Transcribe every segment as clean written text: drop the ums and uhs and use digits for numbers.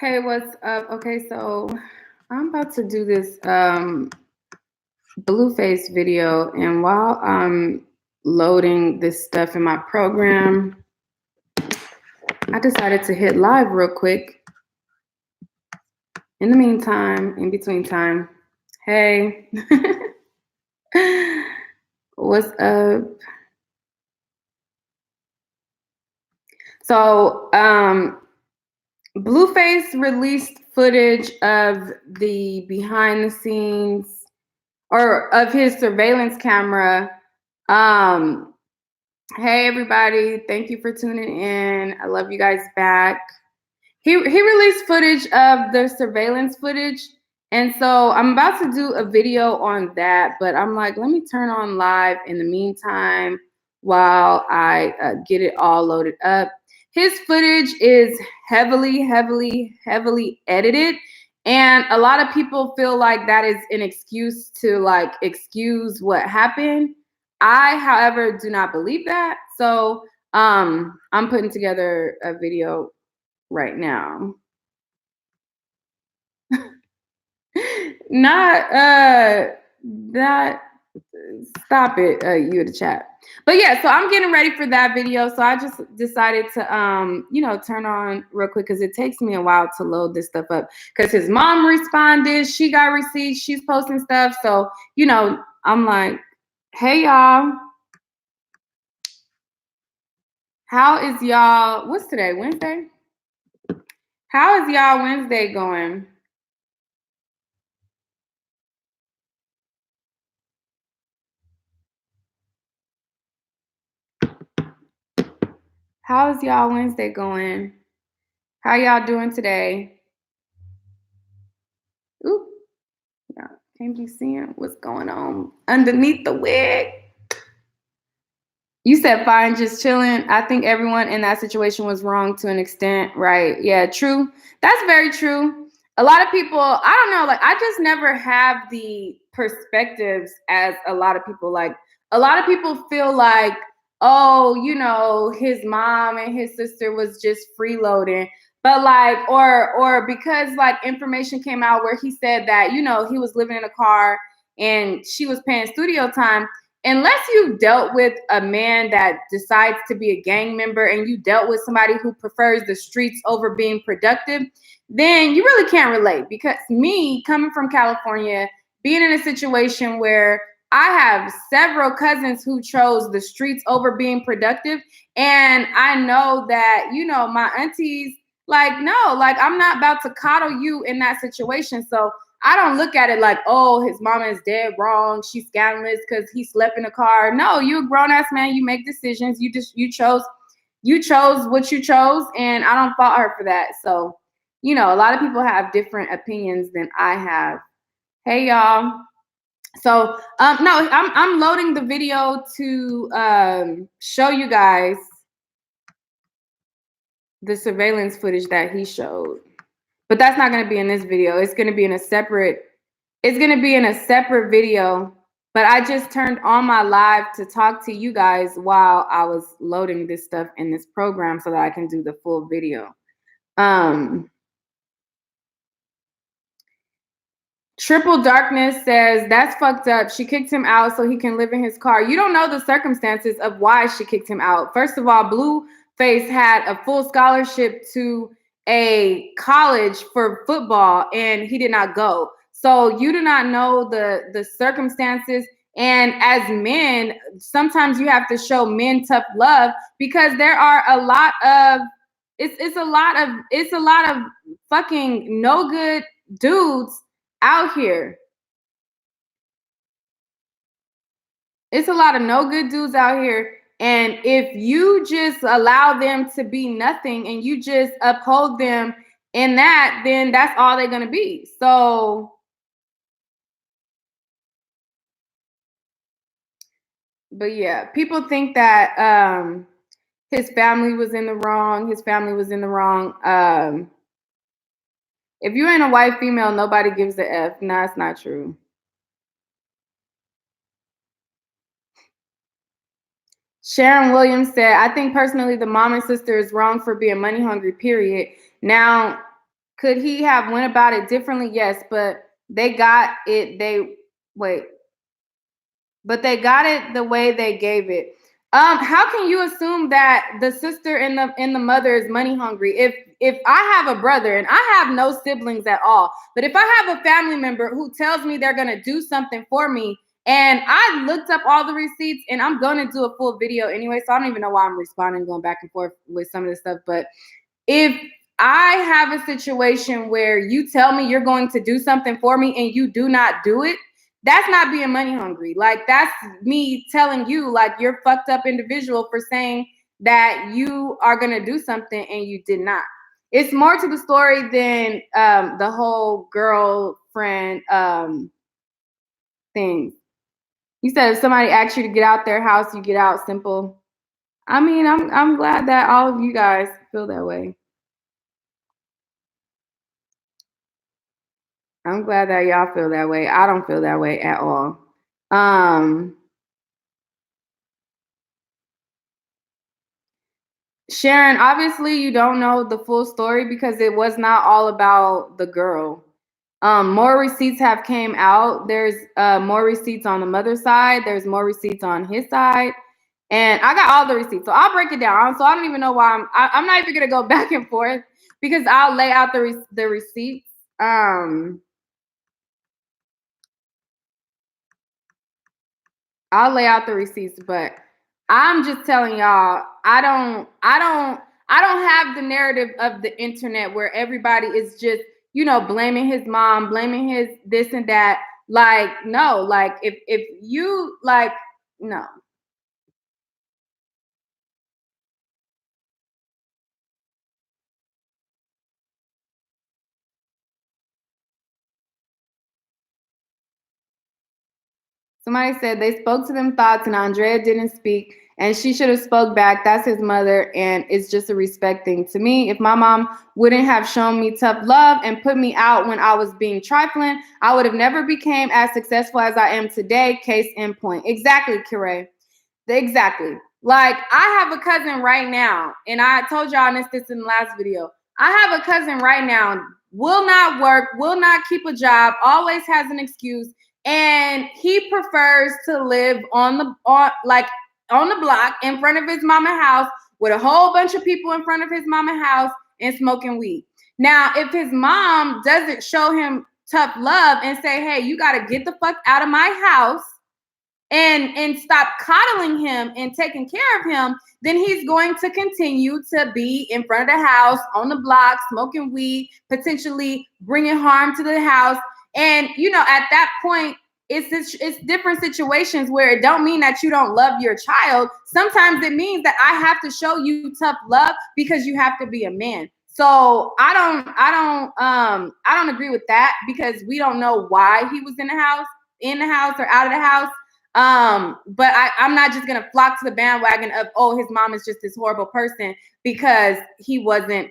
Hey, what's up? Okay, so I'm about to do this blueface video, and while I'm loading this stuff in my program, I decided to hit live real quick. In the meantime, in between time, hey, what's up? So, Blueface released footage of the behind the scenes or of his surveillance camera. Hey everybody, thank you for tuning in. I love you guys back. He released footage of the surveillance footage, and so I'm about to do a video on that, but I'm like, let me turn on live in the meantime while I get it all loaded up. His footage is heavily edited, and a lot of people feel like that is an excuse to like excuse what happened. I, however, do not believe that. So I'm putting together a video right now. Not that stop it, you in the chat. But yeah, so I'm getting ready for that video. So I just decided to turn on real quick because it takes me a while to load this stuff up. Because his mom responded, she got receipts, she's posting stuff. So, I'm like, hey y'all. How is y'all? What's today? Wednesday? How is y'all Wednesday going? How is y'all Wednesday going? How y'all doing today? Ooh, y'all can't be seeing what's going on underneath the wig. You said fine, just chilling. I think everyone in that situation was wrong to an extent, right? Yeah, true. That's very true. A lot of people, I don't know, like I just never have the perspectives as a lot of people. Like a lot of people feel like, oh, his mom and his sister was just freeloading. But like, or because like information came out where he said that, he was living in a car and she was paying studio time. Unless you dealt with a man that decides to be a gang member and you dealt with somebody who prefers the streets over being productive, then you really can't relate. Because me coming from California, being in a situation where I have several cousins who chose the streets over being productive, and I know that, my aunties, like, no, like I'm not about to coddle you in that situation. So I don't look at it like, oh, his mama is dead wrong. She's scandalous because he slept in a car. No, you a grown ass man. You make decisions. You chose what you chose, and I don't fault her for that. So, a lot of people have different opinions than I have. Hey y'all. So no, I'm loading the video to show you guys the surveillance footage that he showed. But that's not going to be in this video. It's going to be in a separate video. But I just turned on my live to talk to you guys while I was loading this stuff in this program so that I can do the full video. Triple Darkness says, that's fucked up. She kicked him out so he can live in his car. You don't know the circumstances of why she kicked him out. First of all, Blueface had a full scholarship to a college for football and he did not go. So you do not know the circumstances. And as men, sometimes you have to show men tough love because there are a lot of it's a lot of fucking no good dudes out here. It's a lot of no good dudes out here. And if you just allow them to be nothing and you just uphold them in that, then that's all they're going to be. So, but yeah, people think that his family was in the wrong. His family was in the wrong. If you ain't a white female, nobody gives a F. No, it's not true. Sharon Williams said, I think personally the mom and sister is wrong for being money hungry, period. Now, Could he have went about it differently? Yes, but they got it. But they got it the way they gave it. How can you assume that the sister and the mother is money hungry? If I have a brother and I have no siblings at all, but if I have a family member who tells me they're gonna do something for me, and I looked up all the receipts, and I'm gonna do a full video anyway, so I don't even know why I'm responding, going back and forth with some of this stuff. But if I have a situation where you tell me you're going to do something for me and you do not do it, that's not being money hungry. Like, that's me telling you, like, you're a fucked up individual for saying that you are going to do something and you did not. It's more to the story than the whole girlfriend thing. You said if somebody asks you to get out their house, you get out. Simple. I mean, I'm glad that all of you guys feel that way. I'm glad that y'all feel that way. I don't feel that way at all. Sharon, obviously you don't know the full story because it was not all about the girl. More receipts have came out. There's more receipts on the mother's side. There's more receipts on his side. And I got all the receipts. So I'll break it down. So I don't even know why I'm not even going to go back and forth because I'll lay out the receipts. I'll lay out the receipts, but I'm just telling y'all, I don't have the narrative of the internet where everybody is just, blaming his mom, blaming his this and that. Like, no, like if you like, no. Somebody said they spoke to them thoughts and Andrea didn't speak and she should have spoke back. That's his mother and it's just a respect thing. To me, if my mom wouldn't have shown me tough love and put me out when I was being trifling, I would have never became as successful as I am today. Case in point. Exactly, Kire. Exactly. Like, I have a cousin right now, and I told y'all this in the last video. I have a cousin right now, will not work, will not keep a job, always has an excuse, and he prefers to live on the block in front of his mama house with a whole bunch of people in front of his mama house and smoking weed. Now, if his mom doesn't show him tough love and say, hey, you got to get the fuck out of my house and stop coddling him and taking care of him, then he's going to continue to be in front of the house, on the block, smoking weed, potentially bringing harm to the house. And, at that point, it's different situations where it don't mean that you don't love your child. Sometimes it means that I have to show you tough love because you have to be a man. So I don't agree with that because we don't know why he was in the house or out of the house. But I'm not just gonna flock to the bandwagon of, oh, his mom is just this horrible person because he wasn't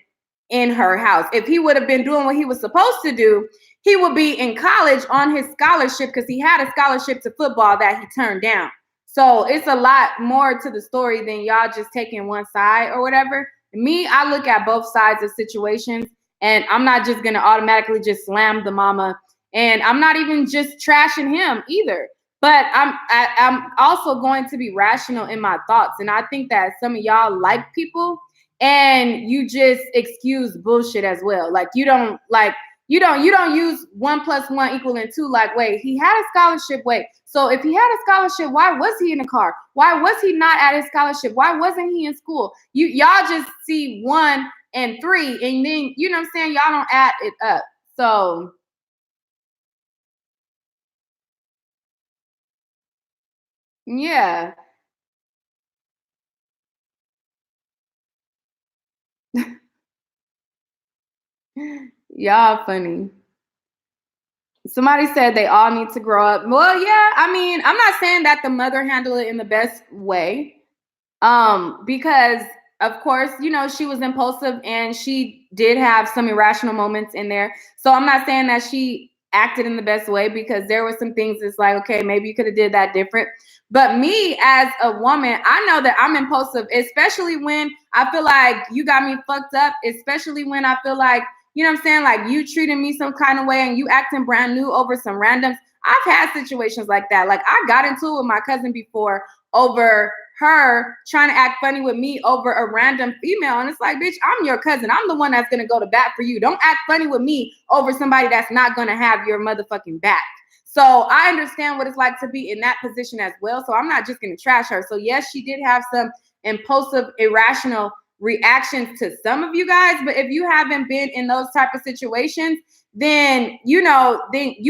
in her house. If he would have been doing what he was supposed to do, he would be in college on his scholarship because he had a scholarship to football that he turned down. So it's a lot more to the story than y'all just taking one side or whatever. Me, I look at both sides of situations, and I'm not just gonna automatically just slam the mama, and I'm not even just trashing him either. But I'm also going to be rational in my thoughts. And I think that some of y'all like people and you just excuse bullshit as well. Like you don't use 1 + 1 = 2. Like, wait, he had a scholarship. Wait, so if he had a scholarship, why was he in the car? Why was he not at his scholarship? Why wasn't he in school? Y'all just see 1 and 3, and then you know what I'm saying? Y'all don't add it up. So yeah. Y'all funny. Somebody said they all need to grow up. Well, yeah, I mean, I'm not saying that the mother handled it in the best way. Because of course, she was impulsive and she did have some irrational moments in there. So I'm not saying that she acted in the best way because there were some things that's like, okay, maybe you could have did that different. But me as a woman, I know that I'm impulsive, especially when I feel like you got me fucked up, especially when I feel like you know what I'm saying? Like you treating me some kind of way and you acting brand new over some randoms. I've had situations like that. Like I got into it with my cousin before over her trying to act funny with me over a random female. And it's like, bitch, I'm your cousin. I'm the one that's going to go to bat for you. Don't act funny with me over somebody that's not going to have your motherfucking back. So I understand what it's like to be in that position as well. So I'm not just going to trash her. So yes, she did have some impulsive, irrational reactions to some of you guys. But if you haven't been in those type of situations, then you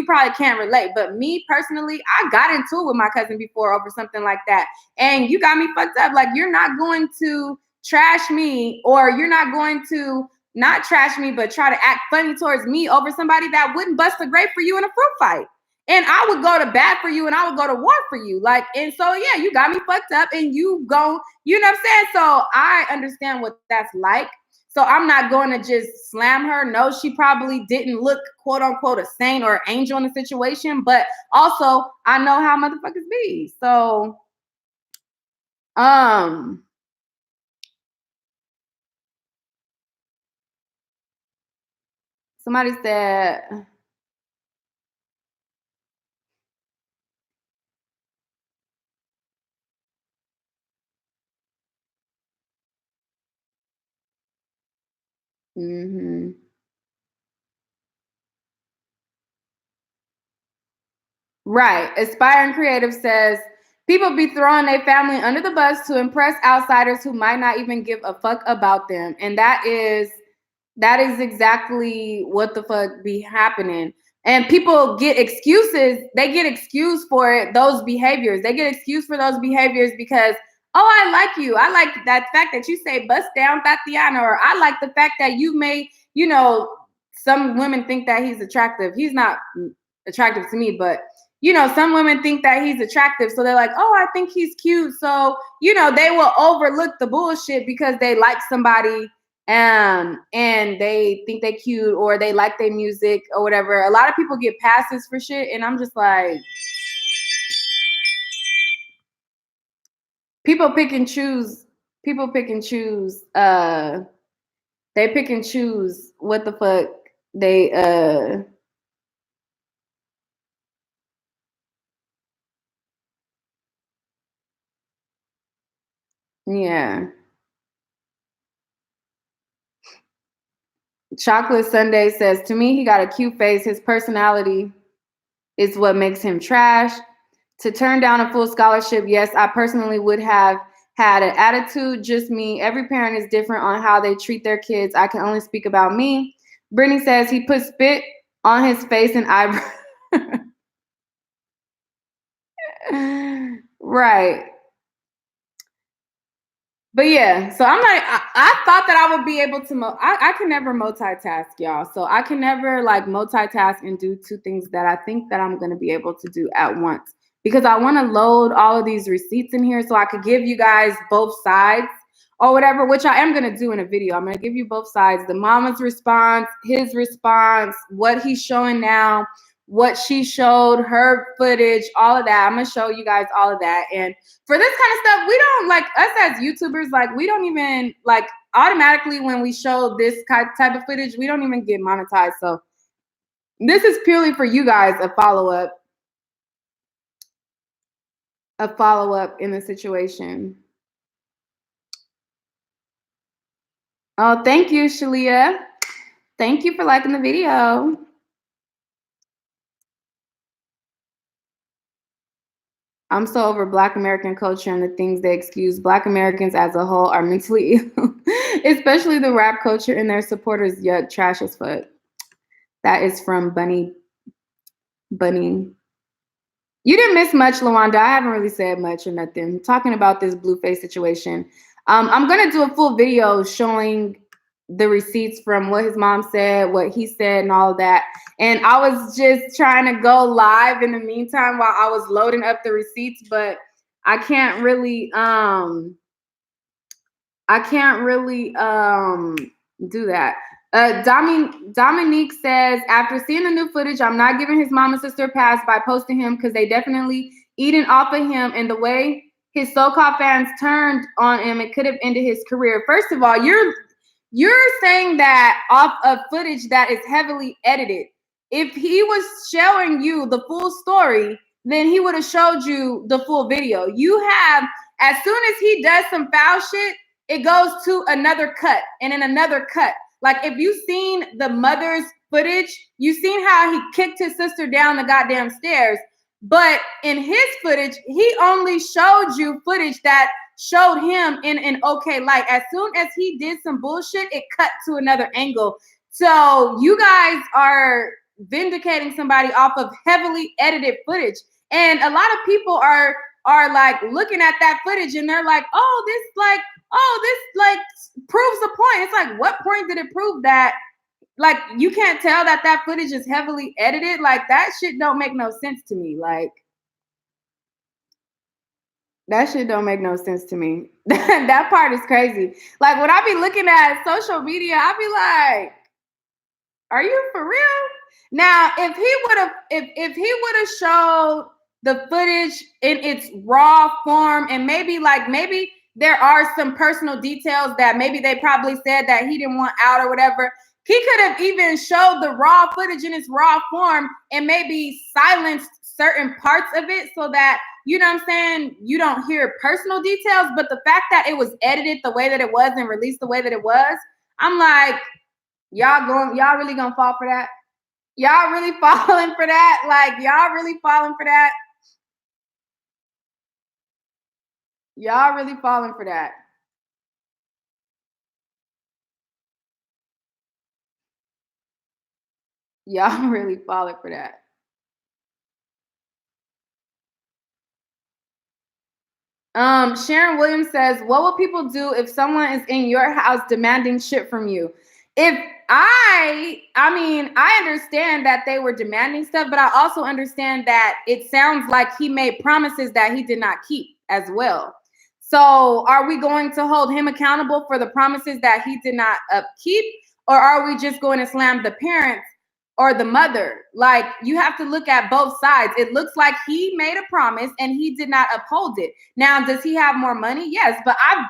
probably can't relate. But me personally, I got into it with my cousin before over something like that. And you got me fucked up. Like you're not going to trash me, or you're not going to not trash me, but try to act funny towards me over somebody that wouldn't bust a grape for you in a fruit fight. And I would go to bat for you and I would go to war for you. Like, and so, yeah, you got me fucked up and you go, you know what I'm saying? So I understand what that's like. So I'm not going to just slam her. No, she probably didn't look, quote unquote, a saint or an angel in the situation. But also, I know how motherfuckers be. So, somebody said, Right. Aspiring Creative says, people be throwing their family under the bus to impress outsiders who might not even give a fuck about them. And that is exactly what the fuck be happening. And people get excuses. They get excused for it, those behaviors. They get excused for those behaviors because, oh, I like you. I like that fact that you say bust down Tatiana, or I like the fact that you made, some women think that he's attractive. He's not attractive to me, but some women think that he's attractive. So they're like, oh, I think he's cute. So, they will overlook the bullshit because they like somebody and they think they're cute or they like their music or whatever. A lot of people get passes for shit. And I'm just like, people pick and choose. They pick and choose what the fuck they, yeah. Chocolate Sunday says, to me, he got a cute face. His personality is what makes him trash. To turn down a full scholarship, yes, I personally would have had an attitude. Just me. Every parent is different on how they treat their kids. I can only speak about me. Brittany says he put spit on his face and eyebrows. Right. But yeah, so I'm like, I thought that I would be able to, I can never multitask, y'all. So I can never like multitask and do two things that I think that I'm going to be able to do at once, because I want to load all of these receipts in here so I could give you guys both sides or whatever, which I am going to do in a video. I'm going to give you both sides, the mama's response, his response, what he's showing now, what she showed, her footage, all of that. I'm going to show you guys all of that. And for this kind of stuff, we don't, like, us as YouTubers, like, we don't even, like, automatically when we show this type of footage, we don't even get monetized. So this is purely for you guys, a follow-up in the situation. Oh, thank you, Shalia. Thank you for liking the video. I'm so over Black American culture and the things they excuse. Black Americans as a whole are mentally ill, especially the rap culture and their supporters. Yuck, trash as fuck. That is from Bunny. You didn't miss much, Lawanda. I haven't really said much or nothing. Talking about this blueface situation. I'm going to do a full video showing the receipts from what his mom said, what he said, and all of that. And I was just trying to go live in the meantime while I was loading up the receipts, but I can't really do that. Dominique says, after seeing the new footage, I'm not giving his mom and sister a pass by posting him because they definitely eating off of him, and the way his so-called fans turned on him, it could have ended his career. First of all, You're saying that off of footage that is heavily edited. If he was showing you the full story, then he would have showed you the full video. You have, as soon as he does some foul shit, it goes to another cut and then another cut. Like if you seen the mother's footage, you seen how he kicked his sister down the goddamn stairs. But in his footage, he only showed you footage that showed him in an okay light. As soon as he did some bullshit, it cut to another angle. So you guys are vindicating somebody off of heavily edited footage. And a lot of people are like looking at that footage and they're like, this proves the point. It's like, what point did it prove that? Like, you can't tell that that footage is heavily edited. Like, that shit don't make no sense to me. Like, that shit don't make no sense to me. That part is crazy. Like, when I be looking at social media, I be like, are you for real? Now, if he would have showed the footage in its raw form, and maybe there are some personal details that maybe they probably said that he didn't want out or whatever. He could have even showed the raw footage in its raw form and maybe silenced certain parts of it so that, you know what I'm saying, you don't hear personal details. But the fact that it was edited the way that it was and released the way that it was, I'm like, y'all really gonna fall for that? Y'all really falling for that? Like, y'all really falling for that? Y'all really falling for that? Y'all really falling for that? Sharon Williams says, what will people do if someone is in your house demanding shit from you? If I mean, I understand that they were demanding stuff, but I also understand that it sounds like he made promises that he did not keep as well. So are we going to hold him accountable for the promises that he did not upkeep? Or are we just going to slam the parents or the mother? Like, you have to look at both sides. It looks like he made a promise and he did not uphold it. Now, does he have more money? Yes, but I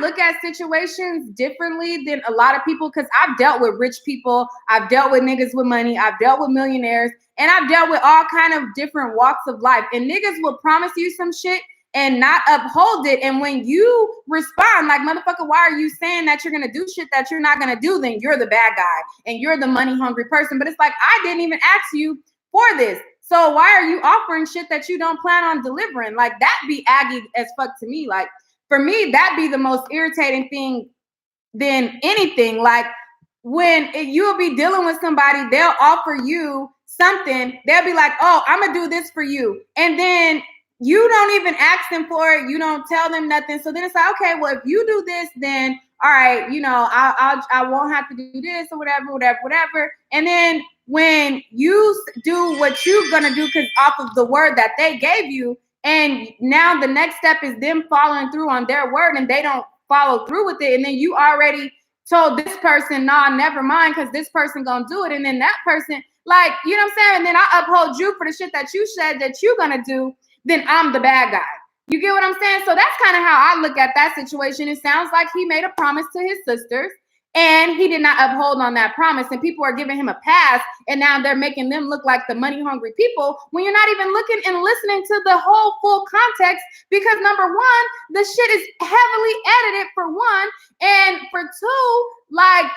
look at situations differently than a lot of people because I've dealt with rich people, I've dealt with niggas with money, I've dealt with millionaires, and I've dealt with all kind of different walks of life. And niggas will promise you some shit and not uphold it. And when you respond like, motherfucker, why are you saying that you're gonna do shit that you're not gonna do? Then you're the bad guy and you're the money hungry person. But it's like, I didn't even ask you for this. So why are you offering shit that you don't plan on delivering? Like, that be aggy as fuck to me. Like, for me, that be the most irritating thing than anything. Like, when you'll be dealing with somebody, they'll offer you something. They'll be like, oh, I'm gonna do this for you. And then you don't even ask them for it. You don't tell them nothing. So then it's like, okay, well, if you do this, then all right, you know, I won't have to do this or whatever. And then when you do what you're gonna do, because off of the word that they gave you, and now the next step is them following through on their word, and they don't follow through with it, and then you already told this person, nah, never mind, because this person gonna do it, and then that person, like, you know what I'm saying? And then I uphold you for the shit that you said that you're gonna do, then I'm the bad guy. You get what I'm saying? So that's kind of how I look at that situation. It sounds like he made a promise to his sisters and he did not uphold on that promise. And people are giving him a pass. And now they're making them look like the money hungry people when you're not even looking and listening to the whole full context. Because number one, the shit is heavily edited for one. And for two, like,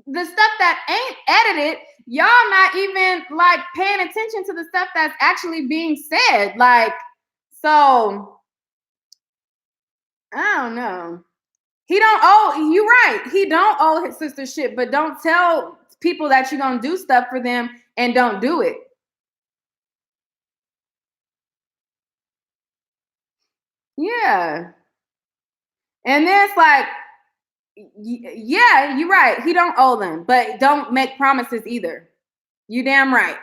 the stuff that ain't edited, y'all not even like paying attention to the stuff that's actually being said. Like, so I don't know. He don't owe, you right. He don't owe his sister shit, but don't tell people that you're gonna do stuff for them and don't do it. Yeah. And then it's like, yeah, you're right. He don't owe them, but don't make promises either. You damn right.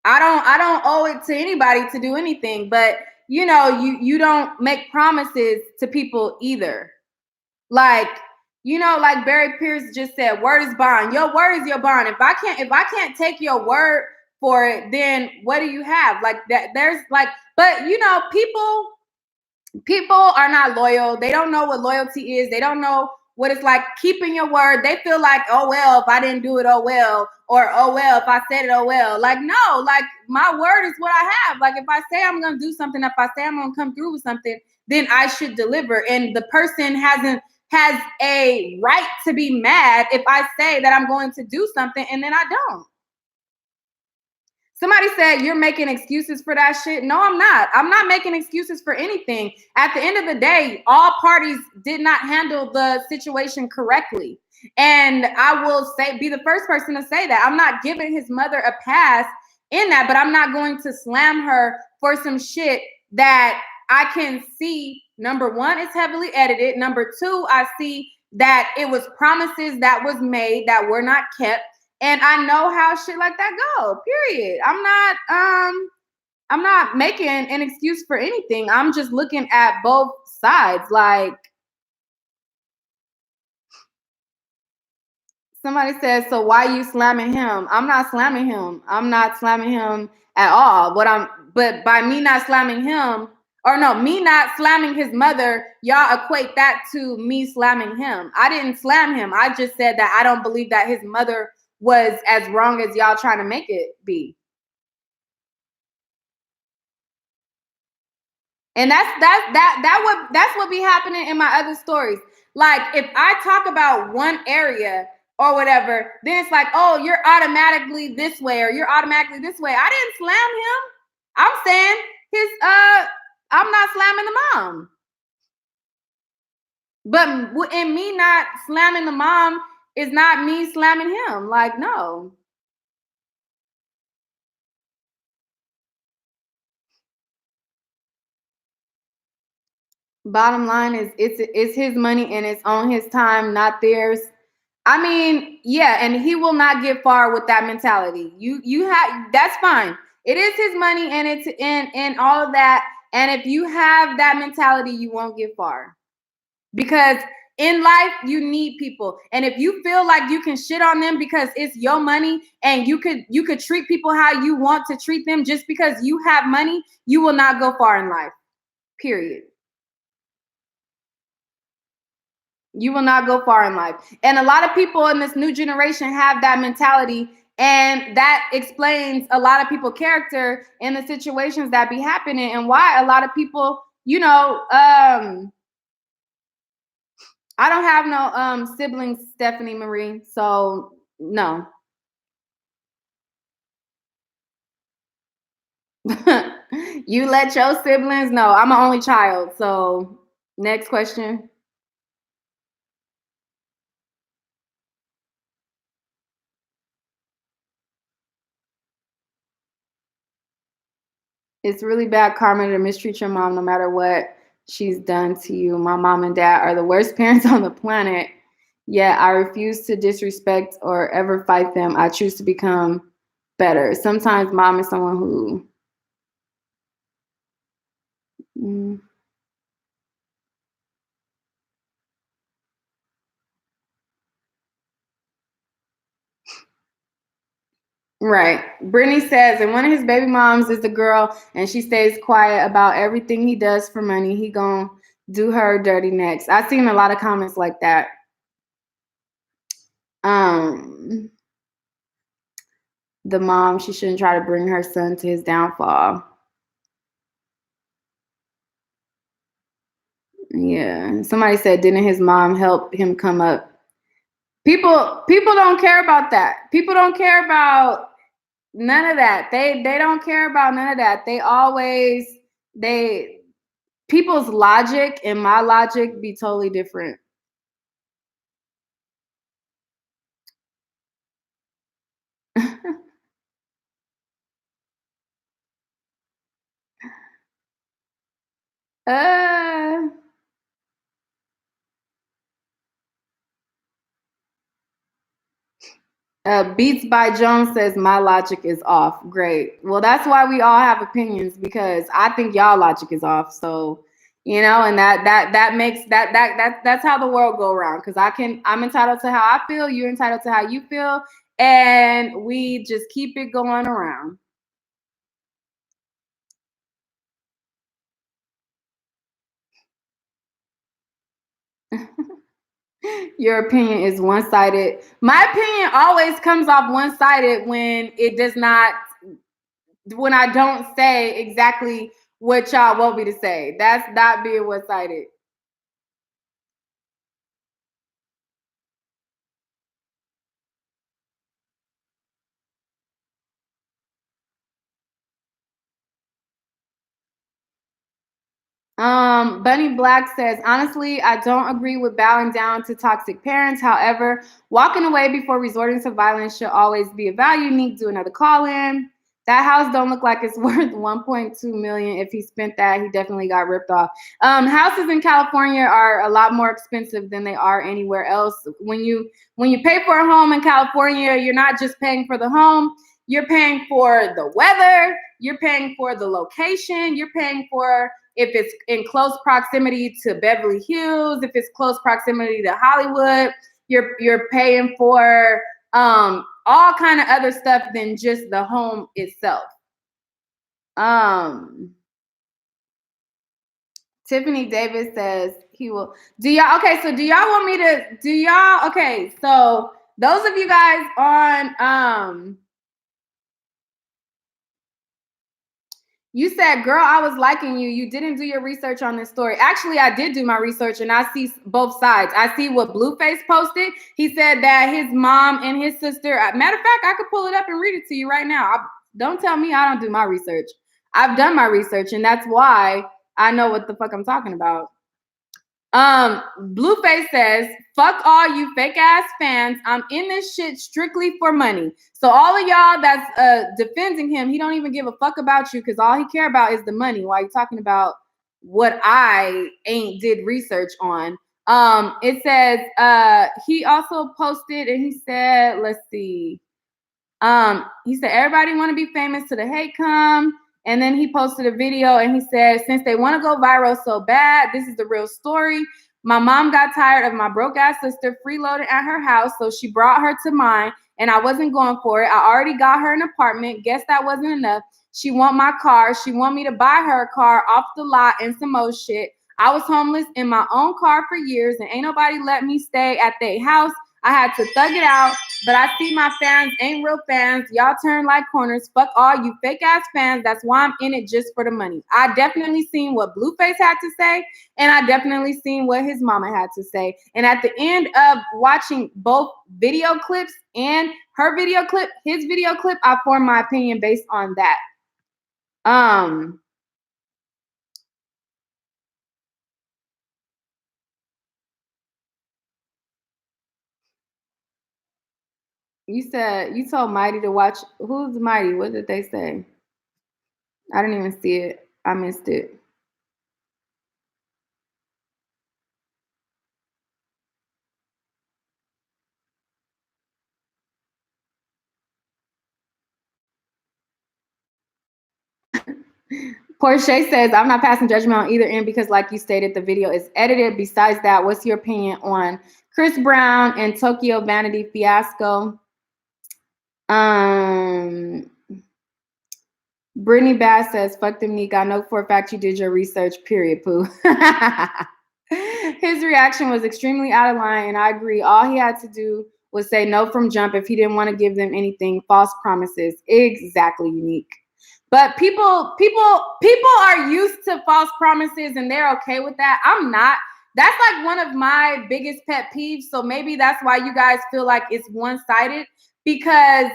I don't owe it to anybody to do anything, but you know, you don't make promises to people either. Like, you know, like Barry Pierce just said, word is bond. Your word is your bond. If I can't take your word for it, then what do you have? Like that, there's like, but you know, people are not loyal. They don't know what loyalty is. They don't know what it's like keeping your word. They feel like, oh well, if I didn't do it, oh well, or oh well, if I said it, oh well. Like, no, like my word is what I have. Like if I say I'm gonna do something, if I say I'm gonna come through with something, then I should deliver. And the person has a right to be mad if I say that I'm going to do something and then I don't. Somebody said you're making excuses for that shit. No, I'm not. I'm not making excuses for anything. At the end of the day, all parties did not handle the situation correctly. And I will be the first person to say that. I'm not giving his mother a pass in that, but I'm not going to slam her for some shit that I can see. Number one, it's heavily edited. Number two, I see that it was promises that was made that were not kept. And I know how shit like that go. Period. I'm not making an excuse for anything. I'm just looking at both sides. Like somebody says, so why you slamming him? I'm not slamming him. I'm not slamming him at all. But by me not slamming him, or no, me not slamming his mother, y'all equate that to me slamming him. I didn't slam him. I just said that I don't believe that his mother was as wrong as y'all trying to make it be. And that's what be happening in my other stories. Like if I talk about one area or whatever, then it's like, oh, you're automatically this way or you're automatically this way. I didn't slam him. I'm saying I'm not slamming the mom. But in me not slamming the mom is not me slamming him. Like, no. Bottom line is it's his money and it's on his time, not theirs. I mean, yeah, and he will not get far with that mentality. You have that's fine. It is his money and it's in all of that. And if you have that mentality, you won't get far. Because in life, you need people. And if you feel like you can shit on them because it's your money and you could treat people how you want to treat them just because you have money, you will not go far in life. Period. You will not go far in life. And a lot of people in this new generation have that mentality. And that explains a lot of people's character in the situations that be happening and why a lot of people, I don't have no siblings, Stephanie Marie. So no. You let your siblings know. I'm an only child. So next question. It's really bad karma to mistreat your mom no matter what she's done to you. My mom and dad are the worst parents on the planet. Yet I refuse to disrespect or ever fight them. I choose to become better. Sometimes mom is someone who. Mm, right. Brittany says, and one of his baby moms is the girl, and she stays quiet about everything he does for money. He gonna do her dirty next. I've seen a lot of comments like that. Um, the mom, she shouldn't try to bring her son to his downfall. Yeah. Somebody said, didn't his mom help him come up? People don't care about that. People don't care about none of that. They don't care about none of that. They people's logic and my logic be totally different. uh Beats by Jones says my logic is off. Great. Well, that's why we all have opinions because I think y'all logic is off. So, and that makes that's how the world go around. Because I'm entitled to how I feel. You're entitled to how you feel, and we just keep it going around. Your opinion is one-sided. My opinion always comes off one-sided when it does not, when I don't say exactly what y'all want me to say. That's not being one-sided. Bunny Black says, honestly, I don't agree with bowing down to toxic parents. However, walking away before resorting to violence should always be a value. Need to do another call in. That house don't look like it's worth 1.2 million. If he spent that, he definitely got ripped off. Houses in California are a lot more expensive than they are anywhere else. When you pay for a home in California, you're not just paying for the home. You're paying for the weather. You're paying for the location. You're paying for if it's in close proximity to Beverly Hills, if it's close proximity to Hollywood, you're paying for all kind of other stuff than just the home itself. Tiffany Davis says he will. Do y'all want me to so those of you guys on you said, girl, I was liking you. You didn't do your research on this story. Actually, I did do my research and I see both sides. I see what Blueface posted. He said that his mom and his sister, matter of fact, I could pull it up and read it to you right now. Don't tell me I don't do my research. I've done my research and that's why I know what the fuck I'm talking about. Blueface says, fuck all you fake ass fans. I'm in this shit strictly for money. So all of y'all that's defending him, he don't even give a fuck about you because all he care about is the money while you're talking about what I ain't did research on. It says he also posted and he said, let's see. He said, everybody want to be famous to the hate come. And then he posted a video and he said, since they want to go viral so bad, this is the real story. My mom got tired of my broke ass sister freeloading at her house, so she brought her to mine and I wasn't going for it. I already got her an apartment. Guess that wasn't enough. She want my car. She want me to buy her a car off the lot and some more shit. I was homeless in my own car for years and ain't nobody let me stay at their house. I had to thug it out, but I see my fans ain't real fans. Y'all turn like corners. Fuck all you fake ass fans. That's why I'm in it, just for the money. I definitely seen what Blueface had to say, and I definitely seen what his mama had to say. And at the end of watching both video clips and her video clip, his video clip, I formed my opinion based on that. You told Mighty to watch. Who's Mighty? What did they say? I didn't even see it. I missed it. Portia says, I'm not passing judgment on either end because, like you stated, the video is edited. Besides that, what's your opinion on Chris Brown and Tokyo Vanity fiasco? Brittany Bass says, fuck them, Nick. I know for a fact you did your research, period, poo. His reaction was extremely out of line, and I agree. All he had to do was say no from jump if he didn't want to give them anything. False promises. Exactly, Unique. But people are used to false promises and they're okay with that. I'm not. That's like one of my biggest pet peeves. So maybe that's why you guys feel like it's one-sided, because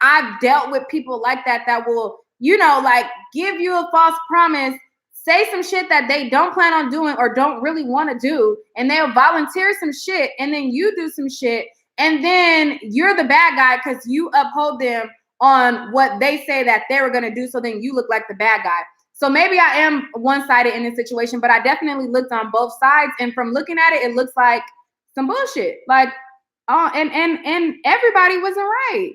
I've dealt with people like that will, like give you a false promise, say some shit that they don't plan on doing or don't really want to do, and they'll volunteer some shit, and then you do some shit, and then you're the bad guy because you uphold them on what they say that they were going to do, so then you look like the bad guy. So maybe I am one-sided in this situation, but I definitely looked on both sides, and from looking at it, it looks like some bullshit. Like, and everybody wasn't right.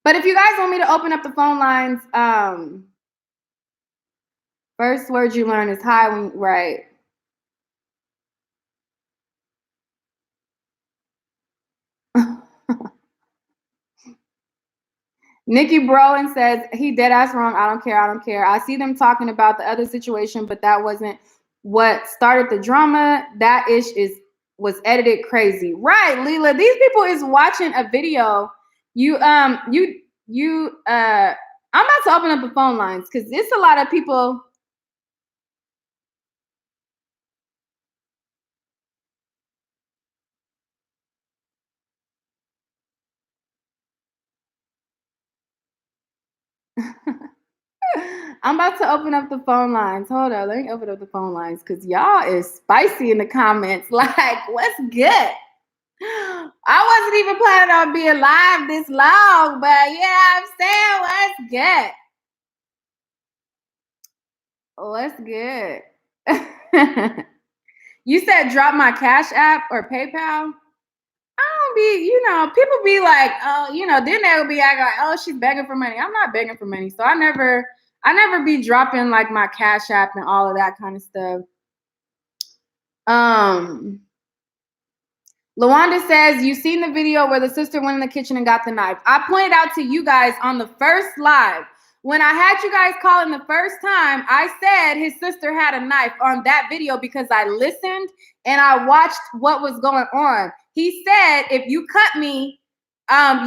But if you guys want me to open up the phone lines, first word you learn is hi, right? Nikki Browan says, he dead ass wrong. I don't care. I see them talking about the other situation, but that wasn't what started the drama. That ish was edited crazy. Right, Leela. These people is watching a video. I'm about to open up the phone lines because it's a lot of people. I'm about to open up the phone lines. Hold on, let me open up the phone lines because y'all is spicy in the comments. Like, what's good? I wasn't even planning on being live this long, but yeah, I'm saying what's good? What's good? You said drop my Cash App or PayPal? I don't be, people be like, oh, then they'll be like, oh, she's begging for money. I'm not begging for money. So I never be dropping like my Cash App and all of that kind of stuff. Lawanda says, you seen the video where the sister went in the kitchen and got the knife. I pointed out to you guys on the first live. When I had you guys call in the first time, I said his sister had a knife on that video because I listened and I watched what was going on. He said, if you cut me,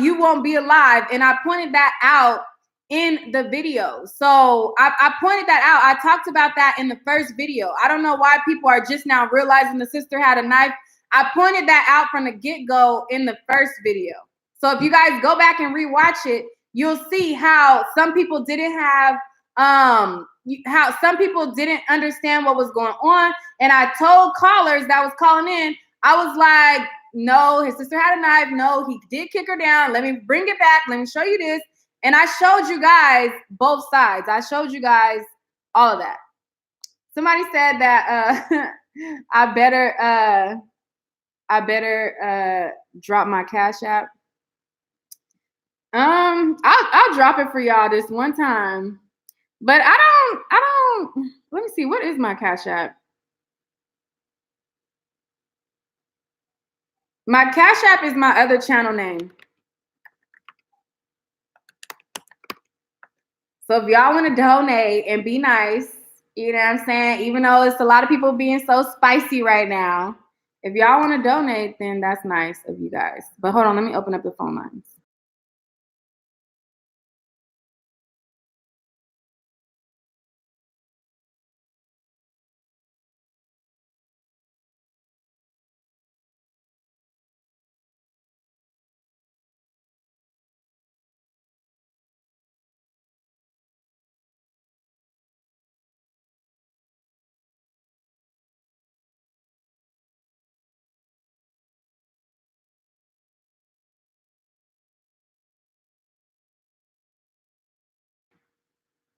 you won't be alive. And I pointed that out in the video. So I pointed that out. I talked about that in the first video. I don't know why people are just now realizing the sister had a knife. I pointed that out from the get-go in the first video. So if you guys go back and rewatch it, you'll see how some people didn't have, how some people didn't understand what was going on. And I told callers that was calling in, I was like, no, his sister had a knife. No, he did kick her down. Let me bring it back. Let me show you this. And I showed you guys both sides. I showed you guys all of that. Somebody said that I better drop my Cash App. I'll drop it for y'all this one time. But I don't let me see, what is my Cash App? My Cash App is my other channel name. So if y'all want to donate and be nice, you know what I'm saying? Even though it's a lot of people being so spicy right now, if y'all want to donate, then that's nice of you guys. But hold on, let me open up the phone lines.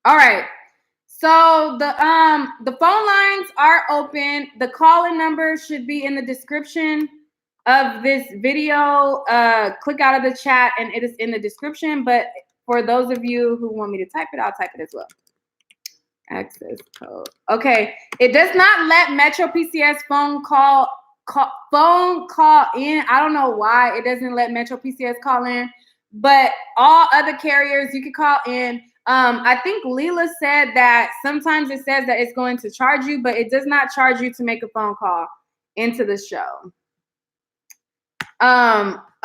All right. So the phone lines are open. The call-in number should be in the description of this video. Click out of the chat and it is in the description. But for those of you who want me to type it, I'll type it as well. Access code. Okay. It does not let Metro PCS phone call in. I don't know why it doesn't let Metro PCS call in, but all other carriers you can call in. I think Leela said that sometimes it says that it's going to charge you, but it does not charge you to make a phone call into the show.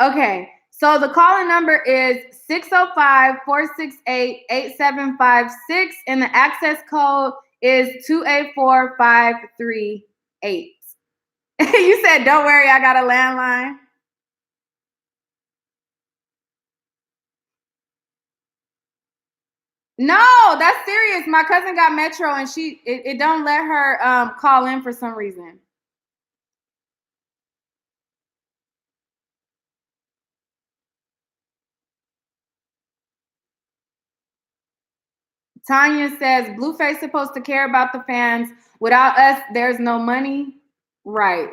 Okay. So the calling number is 605-468-8756 and the access code is 284538. You said, don't worry, I got a landline. No, that's serious. My cousin got Metro and it don't let her call in for some reason. Tanya says, Blueface supposed to care about the fans. Without us, there's no money. Right.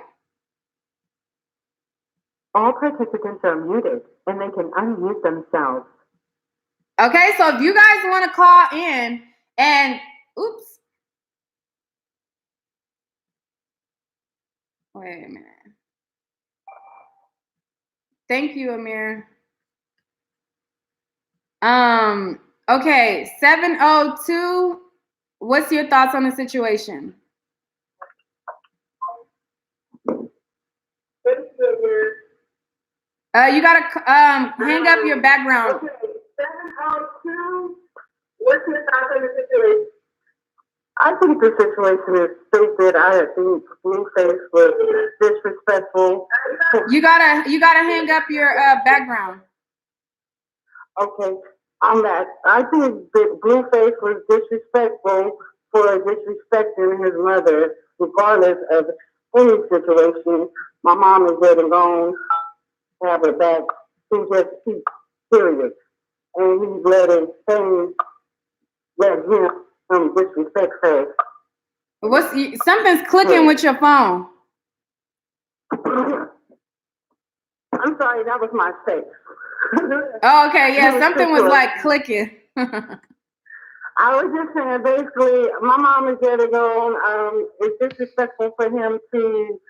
All participants are muted and they can unmute themselves. Okay, so if you guys want to call in and, oops. Wait a minute. Thank you, Amir. Okay, 702. What's your thoughts on the situation? You gotta hang up your background. Okay, 702. What's your thoughts on the situation? I think the situation is stupid. I think Blueface was disrespectful. You gotta hang up your background. Okay, on that, I think that Blueface was disrespectful for disrespecting his mother, regardless of any situation. My mom is dead and gone, have her back. She just keeps period. And he's letting things let him disrespect her. Something's clicking with your phone? I'm sorry, that was my face. Oh, okay, yeah, something was like clicking. I was just saying, basically, my mom is dead and gone. It's disrespectful for him to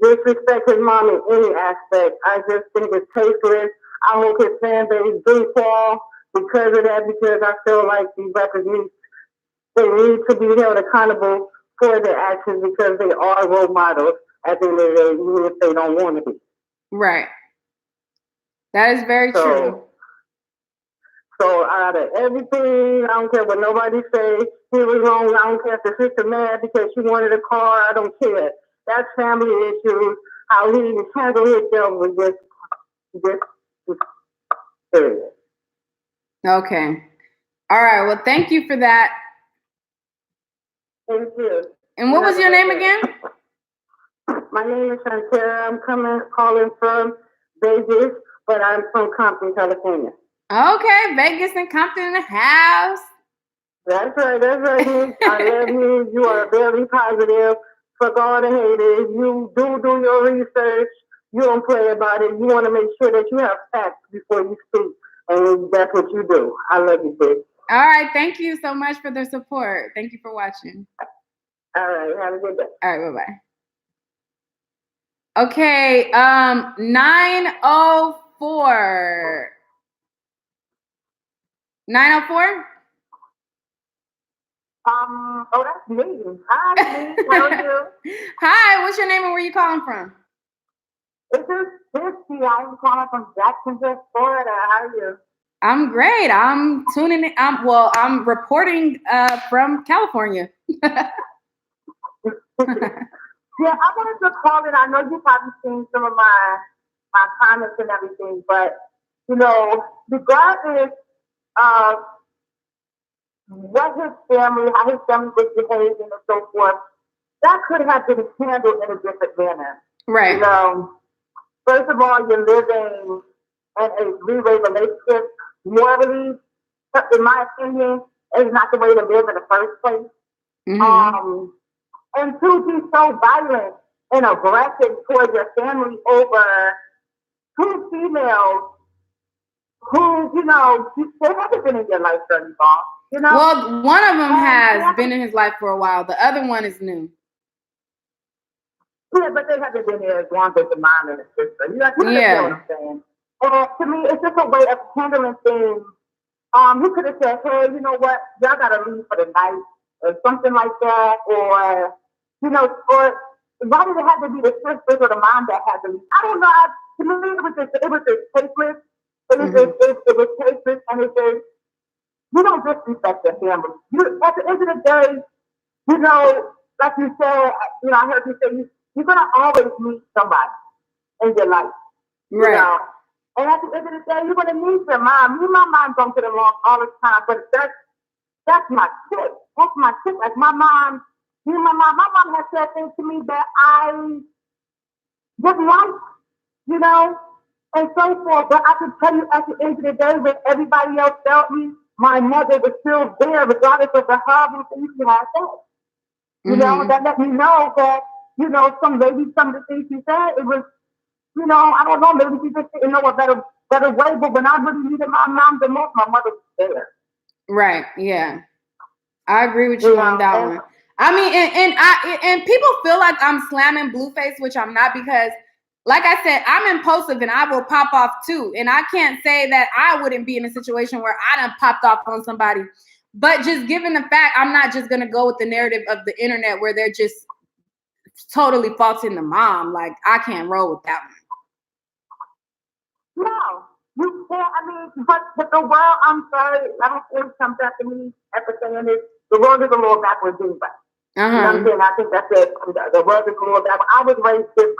disrespect his mom in any aspect. I just think it's tasteless. I hope his fan base do fall because of that, because I feel like these rappers they need to be held accountable for their actions because they are role models at the end of the day, even if they don't want to be. Right. That is very true. So out of everything, I don't care what nobody say. He was wrong. I don't care if the sister mad because she wanted a car. I don't care. That's family issues. How he handled himself was just serious. Okay. All right. Well, thank you for that. Thank you. And what was your name again? My name is Shantara. I'm calling from Vegas, but I'm from Compton, California. Okay, Vegas and Compton in the house. That's right. I love you. You are very positive. Fuck all the haters. You do your research. You don't play about it. You want to make sure that you have facts before you speak. And that's what you do. I love you, bitch. All right. Thank you so much for the support. Thank you for watching. All right. Have a good day. All right. Bye-bye. Okay. 904. 904? Oh, that's me. Hi, me. How are you? Hi, what's your name and where you calling from? This is Christy. I'm calling from Jacksonville, Florida. How are you? I'm great. I'm tuning in. I'm reporting from California. Yeah, I wanted to call it. I know you've probably seen some of my comments and everything, but regardless of what how his family was behaving and so forth, that could have been handled in a different manner. Right. First of all, you're living in a three-way relationship. Morally, in my opinion, is not the way to live in the first place. Mm-hmm. And to be so violent and aggressive towards your family over two females who, they haven't been in your life very long. Well, one of them has been in his life for a while. The other one is new. Yeah, but they haven't been here as long as the mom and the sister. You know what I'm saying? And to me, it's just a way of handling things. He could have said, hey, you know what? Y'all got to leave for the night or something like that. Or why did it have to be the sisters or the mom that had to leave? I don't know. To me, it was just tasteless. It was tasteless, and it just, you don't disrespect your family. At the end of the day, like you said, I heard you say you're gonna always meet somebody in your life. Right. And at the end of the day, you're gonna meet your mom. Me and my mom don't get along all the time, but that's my chick. That's my chick. Like my mom has said things to me that I didn't like, and so forth. But I can tell you at the end of the day, when everybody else felt me, my mother was still there, regardless of the horrible things she had said. That let me know that, some of the things she said, it was, I don't know, maybe she just didn't know a better way, but when I really needed my mom the most, my mother was there. Right, yeah. I agree with you on that one. I mean, and people feel like I'm slamming Blueface, which I'm not, because like I said, I'm impulsive and I will pop off too. And I can't say that I wouldn't be in a situation where I done popped off on somebody. But just given the fact, I'm not just going to go with the narrative of the internet where they're just totally faulting the mom. Like, I can't roll with that No, you can't. I mean, but the world. I'm sorry. I don't think some Japanese ever saying this. The world is a little backwards anyway. one. You know what I'm saying? I think that's it. The world is a little backwards. I was raised different.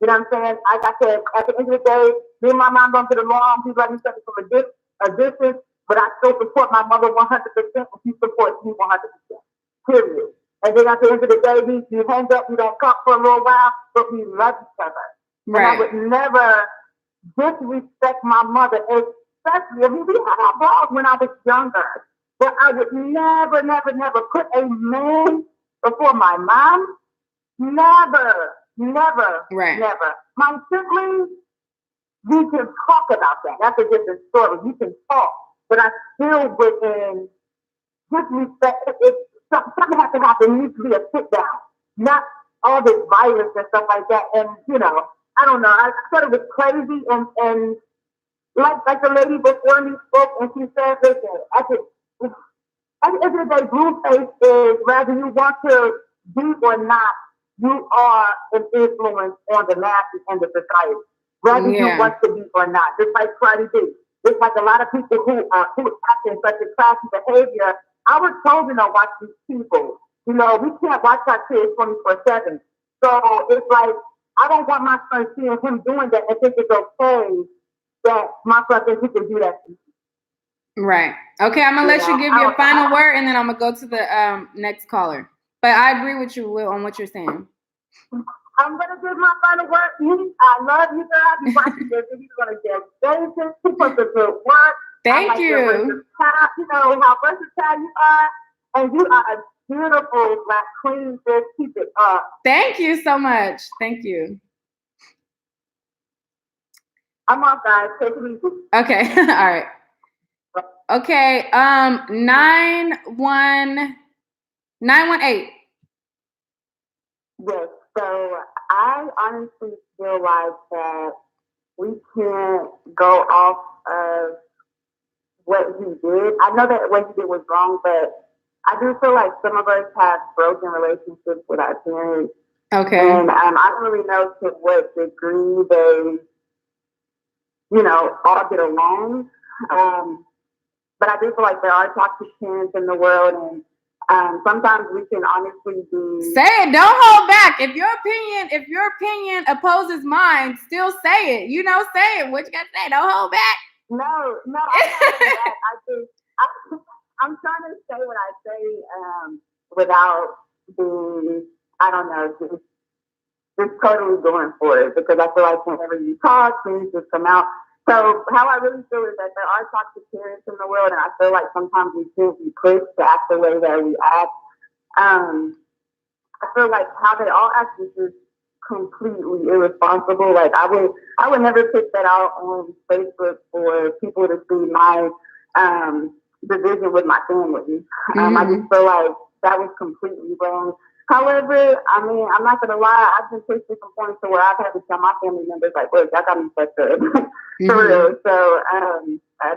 You know what I'm saying? Like I said, at the end of the day, me and my mom don't get along. We love each other from a distance, but I still support my mother 100%, and she supports me 100%. Period. And then at the end of the day, we hang up, we don't talk for a little while, but we love each other. And I Right. would never disrespect my mother, especially, I mean, we had our balls when I was younger, but I would never, never, never put a man before my mom. Never, never, Right. never. My siblings, we can talk about that. That's a different story. We can talk, but I still wouldn't disrespect. If something has to happen, it needs to be a sit down, not all this violence and stuff like that. And I don't know. I thought it was crazy, and like the lady before me spoke, and she said, "Listen, at the end of the day, blueface is whether you want to be or not, you are an influence on the masses and the society, whether you Yeah. want to be or not. Just like Cardi B, just like a lot of people who act in such a classy behavior. I was told to watch these people. We can't watch our kids 24/7. So it's like I don't want my son seeing him doing that and think it's okay that my son thinks he can do that. Right. Okay, I'm gonna let you give your final word, and then I'm gonna go to the next caller. But I agree with you, Will, on what you're saying. I'm gonna give my final word. I love you, girl. You watching this, and you're gonna get David. Keep up the good work. Thank you. You know how versatile you are, and you are a beautiful black queen. Just keep it up. Thank you so much. Thank you. I'm off, guys. Take it easy. Okay. All right. Okay. 918. Yes. So I honestly feel like that we can't go off of what he did. I know that what he did was wrong, but I do feel like some of us have broken relationships with our parents. Okay. And I don't really know to what degree they, all get along. But I do feel like there are toxic parents in the world, and sometimes we can honestly be. Say it. Don't hold back. If your opinion opposes mine, still say it. Say it. What you gotta say? Don't hold back. No, I'm not holding back. I'm trying to say what I say without being, I don't know, just totally going for it, because I feel like whenever you talk, things just come out. So how I really feel is that there are toxic parents in the world, and I feel like sometimes we can't be pushed to act the way that we act. I feel like how they all act is just completely irresponsible. Like I would never put that out on Facebook for people to see my division with my family. I just feel like that was completely wrong. However, I mean, I'm not gonna lie, I've been pushed to some points to where I've had to tell my family members, like, look, that got me fucked up. For real. So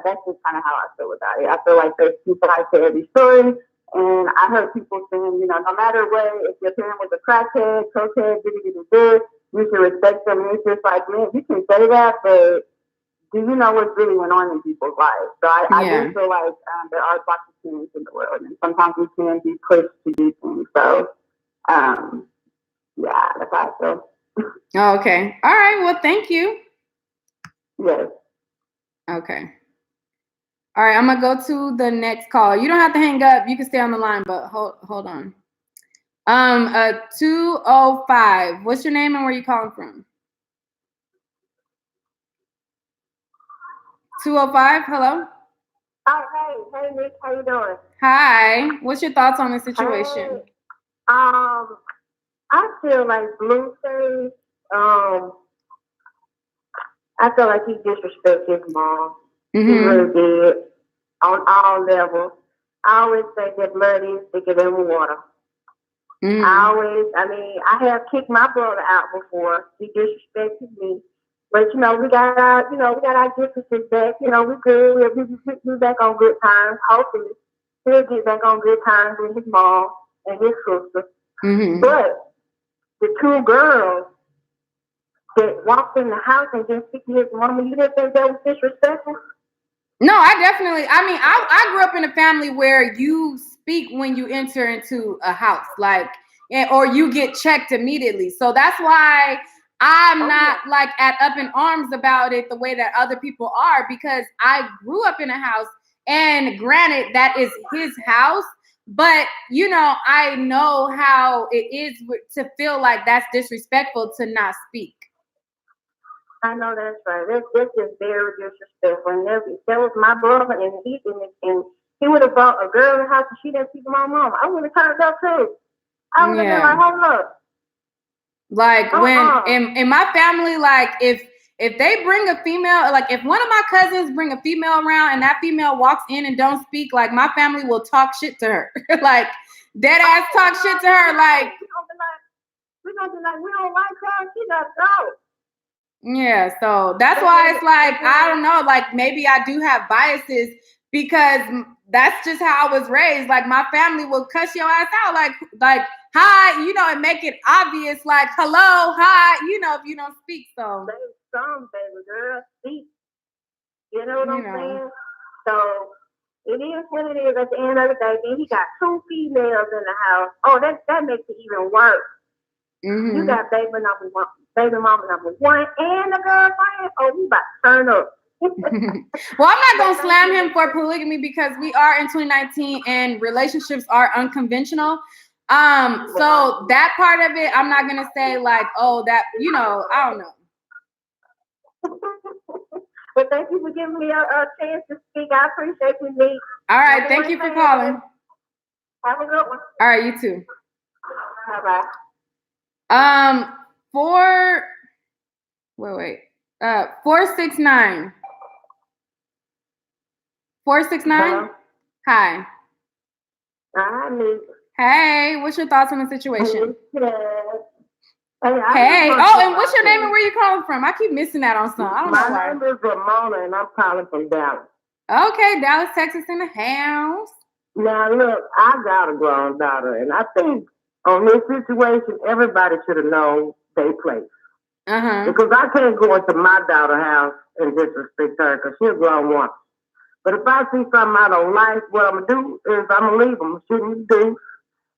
that's just kind of how I feel about it. I feel like there's two sides to every story. And I heard people saying, no matter what, if your parent was a crackhead, cokehead, you should respect them. And it's just like, man, you can say that, but do you know what's really went on in people's lives? So I do feel like there are toxic parents in the world, and sometimes we can be pushed to do things. So, yeah, that's how I feel. Oh, okay. All right. Well, thank you. Yes. Okay. All right. I'm gonna go to the next call. You don't have to hang up. You can stay on the line, but hold on. 205. What's your name and where you calling from? 205. Hello. Oh, hey, Nick. How you doing? Hi. What's your thoughts on the situation? Hey. I feel like Blueface. I feel like he disrespected his mom. He really did on all levels. I always say that blood is thicker than water. I have kicked my brother out before. He disrespected me. But we got our differences back. We good. We'll be back on good times. Hopefully, he'll get back on good times with his mom and his sister. But the two girls that walked in the house and didn't speak to his mama, you didn't think that was disrespectful? No, I grew up in a family where you speak when you enter into a house, like, or you get checked immediately. So that's why I'm not like at up in arms about it the way that other people are, because I grew up in a house, and granted, that is his house. But I know how it is to feel like that's disrespectful to not speak. I know that's right. That's just very disrespectful. And that was my brother, and he would have brought a girl in the house and she didn't speak to my mom. I would have turned up too. I would have been like, hold up. Like when in my family, like if they bring a female, like if one of my cousins bring a female around and that female walks in and don't speak, like my family will talk shit to her. Like dead ass talk shit to her. Like we're gonna be like, we don't like her, she does go. Yeah, so that's why it's like, I don't know, like maybe I do have biases because that's just how I was raised. Like my family will cuss your ass out, like hi, and make it obvious, like hello, hi, if you don't speak. So some baby girl speak. You know what I'm saying? So it is what it is at the end of the day. Then he got two females in the house. Oh, that makes it even worse. Mm-hmm. You got baby mama number one, and the girlfriend. Oh, we about to turn up. Well, I'm not gonna slam him for polygamy because we are in 2019 and relationships are unconventional. So that part of it, I'm not gonna say like, oh, that I don't know. But thank you for giving me a chance to speak. I appreciate you, Nick. All right, thank you for calling. Have a good one. All right, you too. Bye-bye. 469. 469? Hi. Hi, Nick. Hey, what's your thoughts on the situation? Hey, and what's your name and where you calling from? I keep missing that on some. I don't know why. My name is Ramona, and I'm calling from Dallas. Okay, Dallas, Texas in the house. Now, look, I got a grown daughter, and I think on this situation, everybody should have known their place. Because I can't go into my daughter's house and disrespect her because she's a grown woman. But if I see something I don't like, what I'm going to do is I'm going to leave them. Shouldn't do.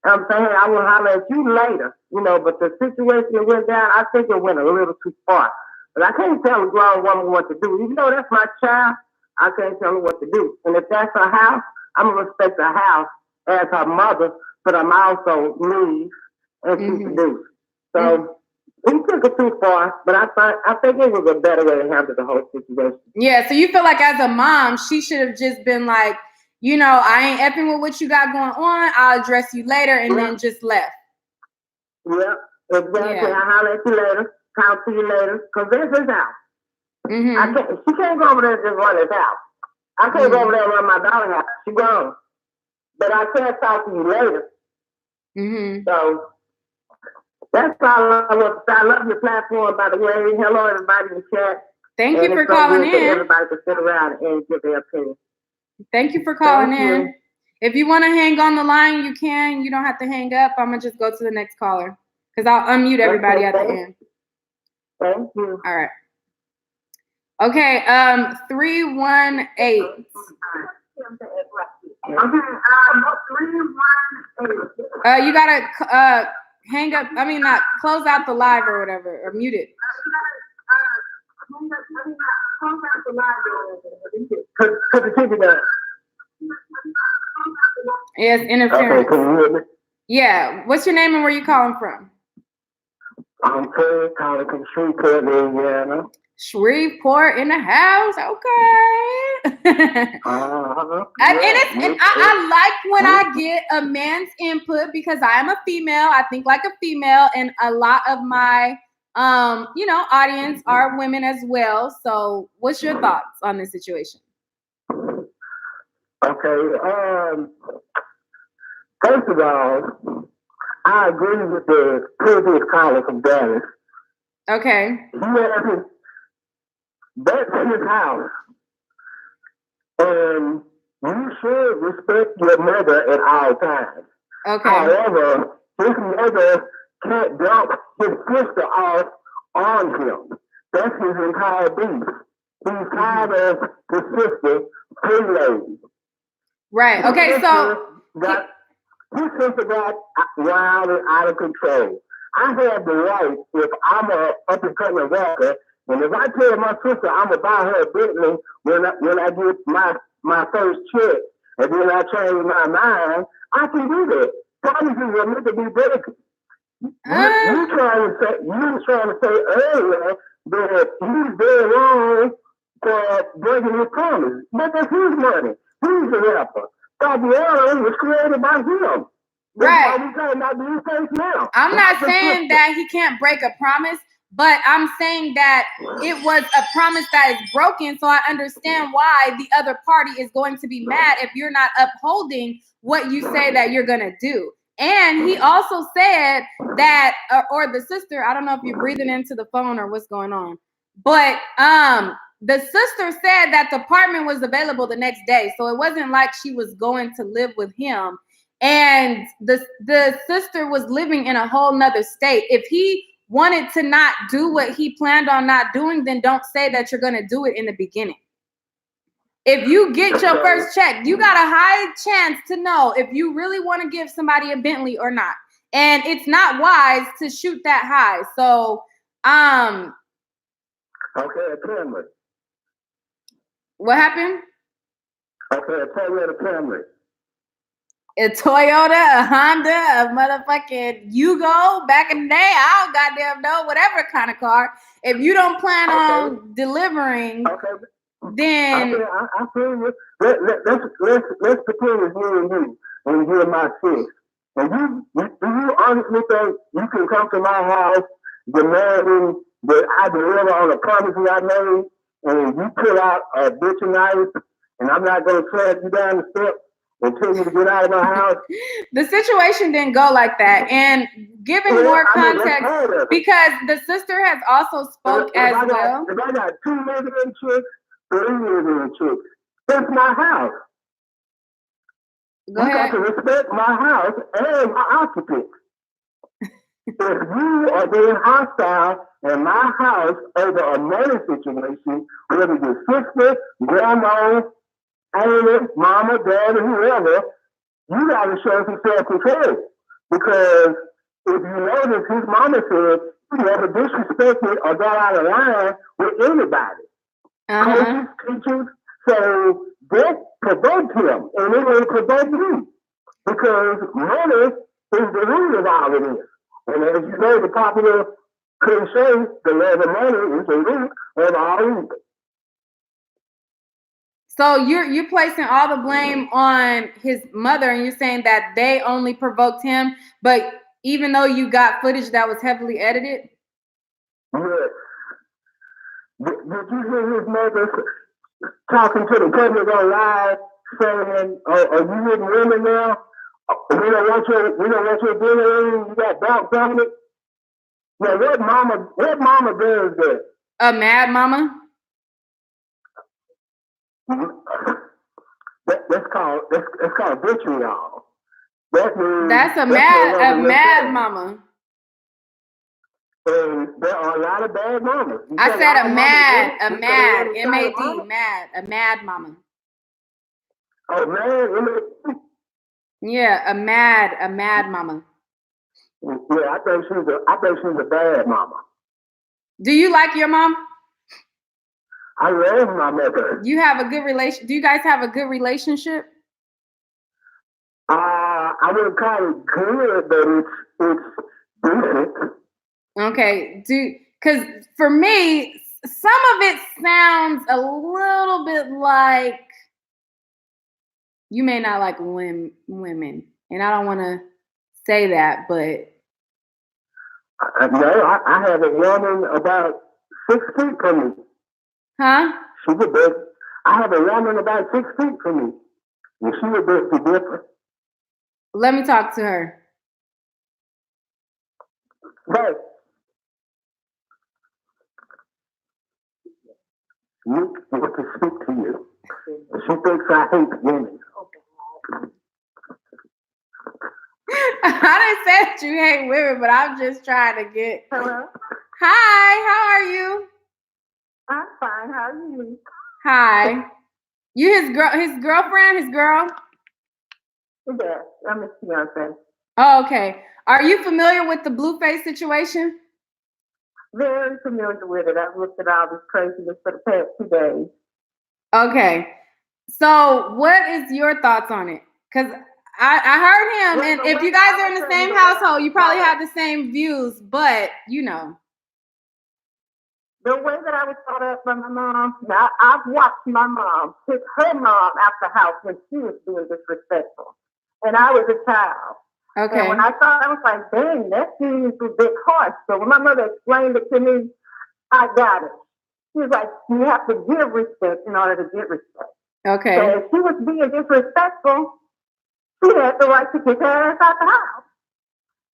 I'm saying I will holler at you later, but the situation that went down, I think it went a little too far. But I can't tell a grown woman what to do. Even though that's my child, I can't tell her what to do. And if that's her house, I'm going to respect her house as her mother, but I'm also leave and she produce. So he took it too far, but I think it was a better way to handle the whole situation. Yeah, so you feel like as a mom, she should have just been like, I ain't effing with what you got going on. I'll address you later, and then just left. Yeah, exactly. Yeah. I'll holler at you later. Talk to you later, because there's his house. She can't go over there and just run his house. I can't go over there and run my daughter's house. She's gone. But I can't talk to you later. So that's all I want to say. I love your platform, by the way. Hello, everybody in the chat. Thank you for calling in. Everybody can sit around and give their opinion. Thank you for calling in. If you want to hang on the line, you can. You don't have to hang up. I'm going to just go to the next caller because I'll unmute everybody at the end. Thank you. All right. Okay, 318. You got to hang up. I mean, not close out the live or whatever, or mute it. Yes, interference. Okay, can you hear me? Yeah. What's your name and where you calling from? I'm Terry, calling from Shreveport, Louisiana. Shreveport in the house. Okay. And I like when I get a man's input because I am a female. I think like a female, and a lot of my audience are women as well. So what's your thoughts on this situation? Okay. First of all, I agree with the previous caller from Dallas. Okay. That's his house. And you should respect your mother at all times. Okay. However, his mother can't dump his sister off on him. That's his entire beef. He's tired of his sister freeloading. Right. Okay. So His sister got wild and out of control. I have the right, if I'm a up and coming rapper, and if I tell my sister I'm gonna buy her a Bentley when I get my first check, and then I change my mind, I can do that. Promises are meant to be broken. You was trying to say earlier that he's very wrong for breaking his promise. But that's his money. He's the rapper. Fabiano was created by him. Right. That's why we talking about blueface now. I'm not saying that he can't break a promise, but I'm saying that it was a promise that is broken. So I understand why the other party is going to be mad if you're not upholding what you say that you're going to do. And he also said that, or the sister, I don't know if you're breathing into the phone or what's going on, but the sister said that the apartment was available the next day. So it wasn't like she was going to live with him. And the sister was living in a whole nother state. If he wanted to not do what he planned on not doing, then don't say that you're going to do it in the beginning. If you get your first check, you got a high chance to know if you really want to give somebody a Bentley or not. And it's not wise to shoot that high. So, okay, a Camry. What happened? Okay, a Toyota Camry. A Toyota, a Honda, a motherfucking Yugo back in the day. I don't goddamn know, whatever kind of car. If you don't plan on delivering, then I feel you. Let's pretend it's me and you and my sis. And do you honestly think you can come to my house demanding that I deliver on the promises I made, and you pull out a bitch knife, and I'm not going to track you down the steps and tell you to get out of my house? The situation didn't go like that. And giving more context, because the sister has also spoke as well. If I got 2 living chicks, 3 living chicks, that's my house. Go ahead. You got to respect my house and my occupants. If you are being hostile in my house over a money situation, whether your sister, grandma, aunt, mama, daddy, whoever, you got to show some self-control. Because if you notice, his mama said he never disrespected or got out of line with anybody. Coaches, teachers. So that provoked him, and it will provoke you. Because money is the root of all of this. And as you know, the popular cliche, the love of money is the root of all evil. So you're placing all the blame on his mother, and you're saying that they only provoked him, but even though you got footage that was heavily edited? Yes. Did you hear his mother talking to the public on live saying, are you hitting women now? We don't want your dinner, you got dogs on it. Now what mama does that? A mad mama? That's called vitriol. That's a mad mama. And there are a lot of bad mamas. I said a mad, M-A-D, mad, a mad mama. Oh, mad? Yeah, a mad mama. Yeah, I think she's a bad mama. Do you like your mom? I love my mother. You have a good relation. Do you guys have a good relationship? I wouldn't call it good, but it's decent. Okay, because for me, some of it sounds a little bit like you may not like women, and I don't want to say that, but no, I have a woman about 6 feet from me. Huh? She's a bit. I have a woman about 6 feet from me, and she a bit different. Let me talk to her. Right. You want to speak to you. She thinks I hate women. I didn't say that you hate women, but I'm just trying to get. Hello? Hi, how are you? I'm fine. How are you? Hi. You his girlfriend, his girl? Yes, I'm his fiance. Oh, okay. Are you familiar with the blueface situation? Very familiar with it. I've looked at all this craziness for the past 2 days. Okay. So what is your thoughts on it? Because I heard him, Well, and the if way you guys I are will in the tell you same the way I household, you probably saw it. have the same views, but you know. The way that I was taught up by my mom, now I've watched my mom kick her mom out the house when she was being disrespectful. And I was a child. And Okay. when I saw it, I was like, dang, that seems a bit harsh. So when my mother explained it to me, I got it. She was like, you have to give respect in order to get respect. So Okay. if she was being disrespectful, she had the right to kick her ass out the house.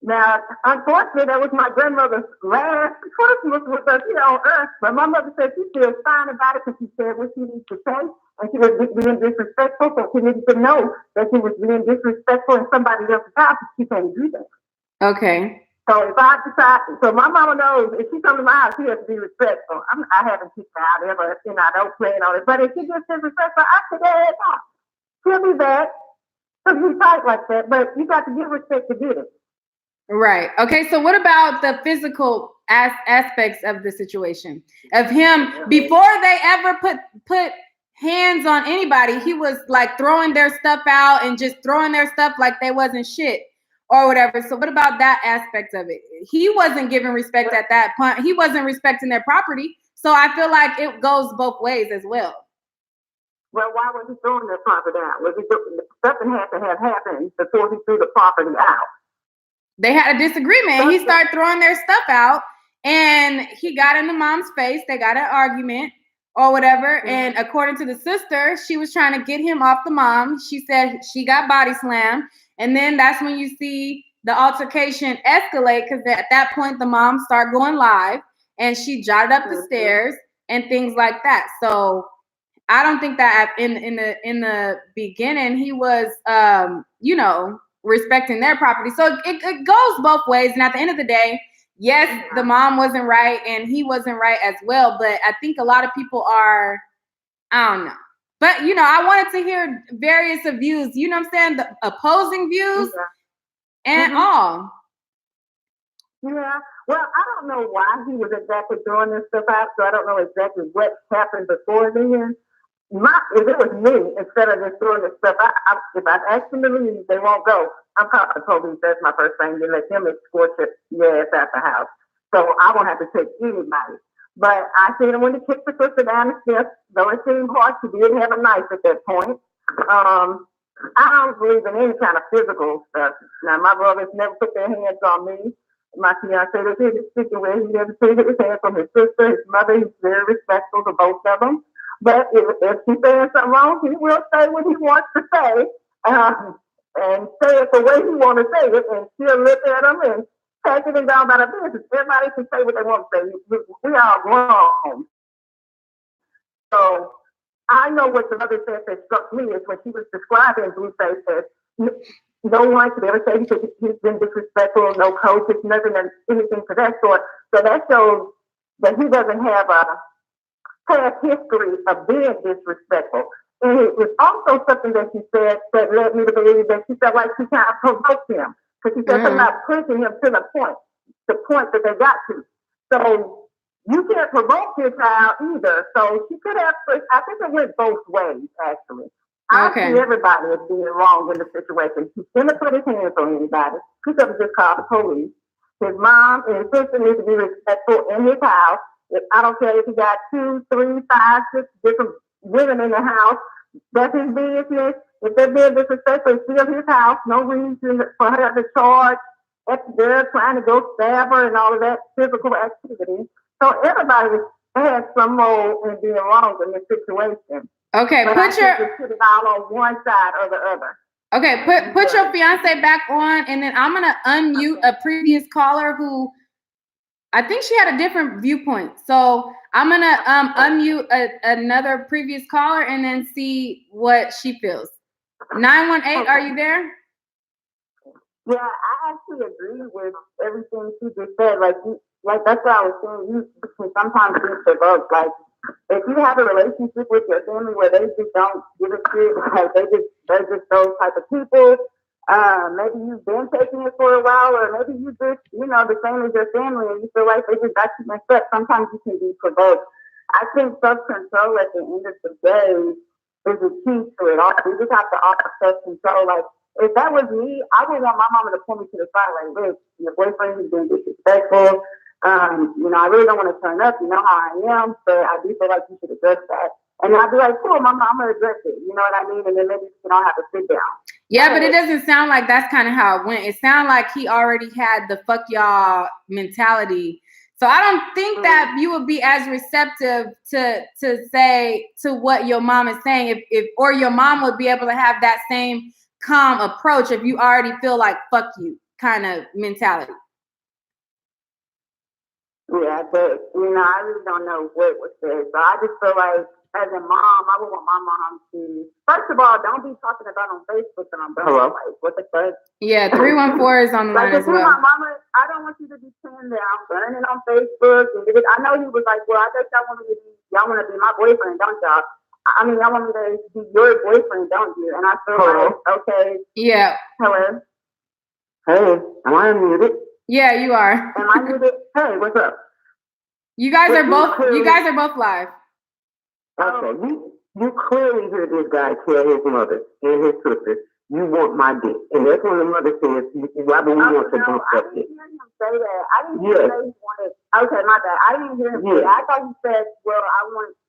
Now, unfortunately, that was my grandmother's last Christmas with us here on earth. But my mother said she feels fine about it because she said what she needs to say. And she was being disrespectful, so she needed to know that she was being disrespectful in somebody else's house. She can't do that. Okay. So if I decide, so my mama knows if she comes to my house, she has to be respectful. I haven't kicked her out ever, I don't plan on it. But if she gets disrespectful, I kick her ass out. She'll be back. She'll be tight like that, but you got to give respect to get it. Right. Okay. So what about the physical aspects of the situation? Of him before they ever put hands on anybody, he was like throwing their stuff out and just throwing their stuff like they wasn't shit or whatever. So what about that aspect of it? He wasn't giving respect at that point. He wasn't respecting their property. So I feel like it goes both ways as well. Well, why was he throwing their property out? Something had to have happened before he threw the property out? They had a disagreement. He started throwing their stuff out, and he got in the mom's face. They got an argument or whatever. Mm-hmm. And according to the sister, she was trying to get him off the mom. She said she got body slammed. And then that's when you see the altercation escalate because at that point, the mom started going live, and she jotted up the stairs and things like that. So I don't think that in the beginning he was respecting their property. So it goes both ways. And at the end of the day, yes, the mom wasn't right and he wasn't right as well. But I think a lot of people are, I don't know. But I wanted to hear various views. You know what I'm saying? The opposing views and all. Yeah. Well, I don't know why he was exactly throwing this stuff out, so I don't know exactly what happened before then. If it was me, instead of just throwing this stuff, if I ask them to leave, they won't go. I'm calling the police. That's my first thing. They let them escort your ass out the house. So I won't have to take anybody. But I seen him when he kicked the sister down the steps, though it seemed hard, she did have a knife at that point. I don't believe in any kind of physical stuff. Now, my brothers never put their hands on me. My fiance was here speaking where he never took his hands from his sister, his mother. He's very respectful to both of them. But if he's saying something wrong, he will say what he wants to say and say it the way he wants to say it. And she'll look at him and take it and go about her business. Everybody can say what they want to say. We all grown. So I know what the mother said that struck me is when she was describing Blueface as no one could ever say he's been disrespectful, no coaches, nothing, anything to that sort. So that shows that he doesn't have a past history of being disrespectful. And it was also something that she said that led me to believe that she felt like she kind of provoked him. Because she said something about pushing him to the point that they got to. So you can't provoke your child either. So she could have, I think it went both ways, actually. I see everybody as being wrong in the situation. He shouldn't put his hands on anybody. He could have just called the police. His mom and his sister need to be respectful in his house. I don't care if he got 2, 3, 5, 6 different women in the house. That's his business. If they're being disrespectful, it's still his house. No reason for her to charge at the girl trying to go stab her and all of that physical activity. So everybody has some role in being wrong in this situation. Okay, but put it all on one side or the other. Okay, put your fiance back on, and then I'm gonna unmute a previous caller who I think she had a different viewpoint. So I'm gonna unmute another previous caller and then see what she feels. 918, are you there? Yeah, I actually agree with everything she just said. Like that's what I was saying. You can sometimes be provoked. Like if you have a relationship with your family where they just don't give a shit, like they're just those type of people. Maybe you've been taking it for a while, or maybe you just the same as your family, and you feel like they just got you messed up. Sometimes you can be provoked. I think self control at the end of the day is the key to it all. You just have to offer self control. Like if that was me, I would want my mama to pull me to the side like, look, your boyfriend has been disrespectful. I really don't want to turn up. You know how I am, but I do feel like you should address that. And I'd be like, cool, mama, I'm gonna address it. You know what I mean? And then maybe we can all have a sit down. Yeah, but it doesn't sound like that's kind of how it went. It sounded like he already had the fuck y'all mentality. So I don't think that you would be as receptive to say to what your mom is saying if or your mom would be able to have that same calm approach if you already feel like fuck you kind of mentality. Yeah, but I really don't know what was said. So I just feel like as a mom, I would want my mom to first of all, don't be talking about on Facebook and I'm hello. Like what the fuck? Yeah, 314 is on the line as well. Like if you're my mama, I don't want you to be saying that I'm burning on Facebook and I know he was like, well, I guess y'all want to be my boyfriend, don't y'all? I mean, y'all want me to be your boyfriend, don't you? And I feel like, okay. Yeah. Hello. Hey, am I unmuted? Yeah, you are. Am I muted? Hey, what's up? You guys are both live. Okay, you clearly hear this guy tell his mother and his sister, you want my dick. And that's when the mother says, why would we want to bump that dick? I didn't hear him say that. I didn't hear he wanted, okay, my bad. I didn't hear him say that. I thought he said, well,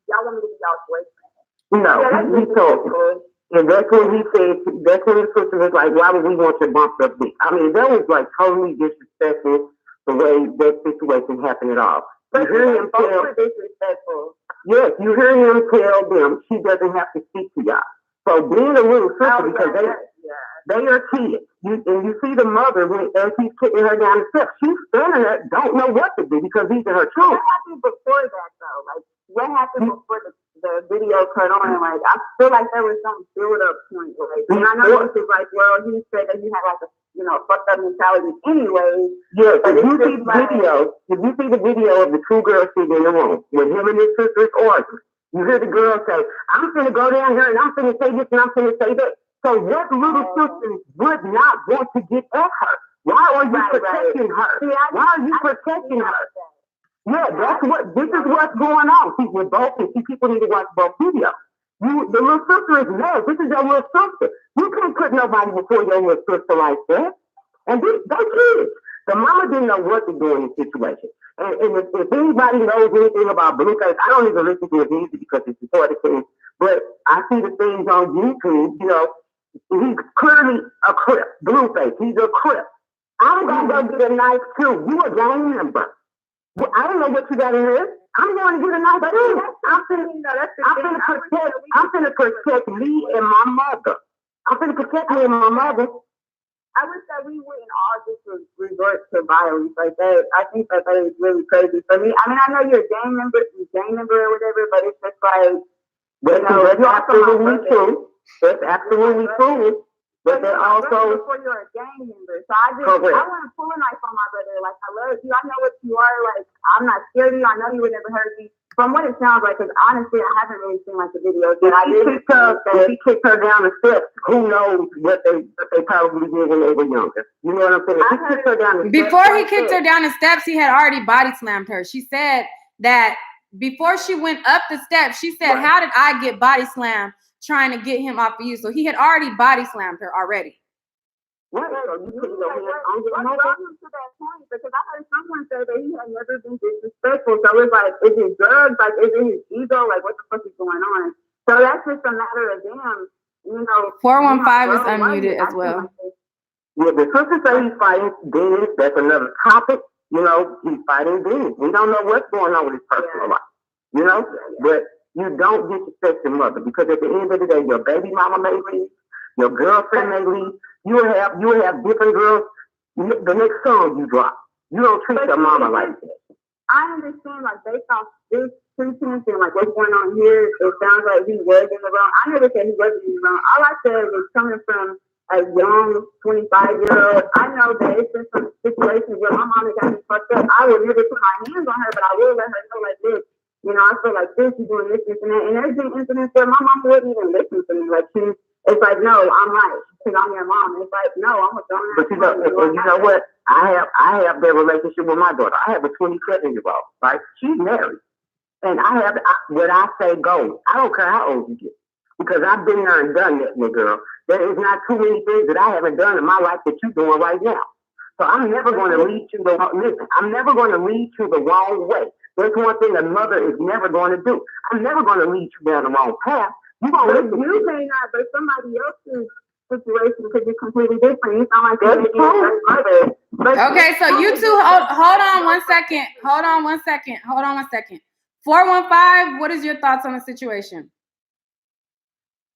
y'all want me to be y'all's boyfriend. No, he told me. And that's when he said, that's when the sister was like, why would we want to bump that dick? I mean, that was like totally disrespectful the way that situation happened at all. But you hear him tell, disrespectful. Yes, you hear him tell them she doesn't have to speak to y'all. So being a little sister, because they are kids. You see the mother as he's kicking her down the steps. She's standing there, don't know what to do because these are her children. What happened before that though? Like what happened before the video cut on? Like I feel like there was some build up point. Like, and I know this is like, well, he said that he had like a fucked up mentality anyway. Yes, if you see the video of the two girls sitting in the room with him and his sisters arguing, you hear the girl say, I'm gonna go down here and I'm gonna say this and I'm gonna say that. So what little sister would not want to get at her? Why are you protecting her? Why are you protecting her? Yeah, this is what's going on. See, with both, and see, people need to watch both videos. The little sister is there. This is your little sister. You can't put nobody before your little sister like that. And they kids. The mama didn't know what to do in this situation. And if anybody knows anything about Blueface, I don't even listen to his music because it's recorded things. But I see the things on YouTube, he's clearly a crip. Blueface, he's a crip. I'm going to go get a knife too. You a gang member. Well, I don't know what you got in here. I'm going to get a knife too. I'm going to protect me and my mother. I'm going to protect me and my mother. I wish that we wouldn't all just resort to violence like that. I think that is really crazy for me. I mean, I know you're a gang member or whatever, but it's just like, that's absolutely true. That's absolutely true. But then also, before you're a gang member, so I want to pull a knife on my brother. Like I love you. I know what you are. Like I'm not scared of you. I know you would never hurt me. From what it sounds like, because honestly, I haven't really seen like the videos. He kicked her down the steps. Who knows what they probably did when they were younger? You know what I'm saying? He kicked her down the steps. Before he kicked her down the steps, he had already body slammed her. She said that before she went up the steps, she said, "How did I get body slammed trying to get him off of you?" So he had already body slammed her already. What? You put your hands on him to that point because I heard someone say that he had never been disrespectful. So it's like, is it drugs? Like, is it his ego? Like, what the fuck is going on? So that's just a matter of them, 415 is unmuted as well. Yeah, the sister say he's fighting demons. That's another topic. He's fighting demons. We don't know what's going on with his personal life. But you don't disrespect your mother because at the end of the day, your baby mama may leave, your girlfriend may leave. You will have different girls. The next song you drop, you don't treat your mama like that. I understand, like based off this pretense and like what's going on here, it sounds like he was in the wrong. I never said he wasn't in the wrong. All I said was coming from a young 25-year-old. I know that it's been some situations where my mom got me fucked up. I would never put my hands on her, but I will let her know like this. I feel like this, you're doing this, and that. And there's been incidents where my mom wouldn't even listen to me. Like it's like, no, I'm right because I'm your mom. It's like, no, I'm a grown. But you know what? I have that relationship with my daughter. I have a 27-year-old, right? She's married, and what I say goes. I don't care how old you get because I've been there and done that, my girl. There is not too many things that I haven't done in my life that you're doing right now. So I'm never going to lead you I'm never going to lead you the wrong way. That's one thing a mother is never going to do. I'm never going to lead you down the wrong path. You may not, but somebody else's situation could be completely different. You sound like that's okay, so you two hold on 1 second. Hold on 1 second. 415, what is your thoughts on the situation?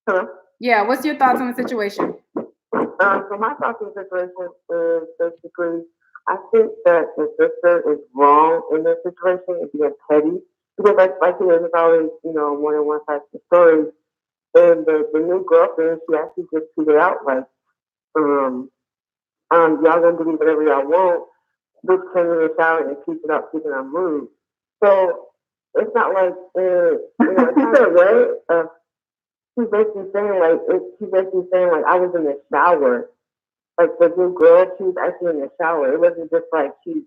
Hello? Yeah, what's your thoughts on the situation? So my thoughts on the situation is basically, I think that the sister is wrong in this situation and being petty. Because like there's always, one-on-one types of stories. And the new girlfriend, she actually just figured out like, y'all gonna do whatever y'all want. This came in the shower and keep it up, keeping on rude. So it's not like it's a way. She's basically saying like I was in the shower. Like the new girl, she was actually in the shower. It wasn't just like she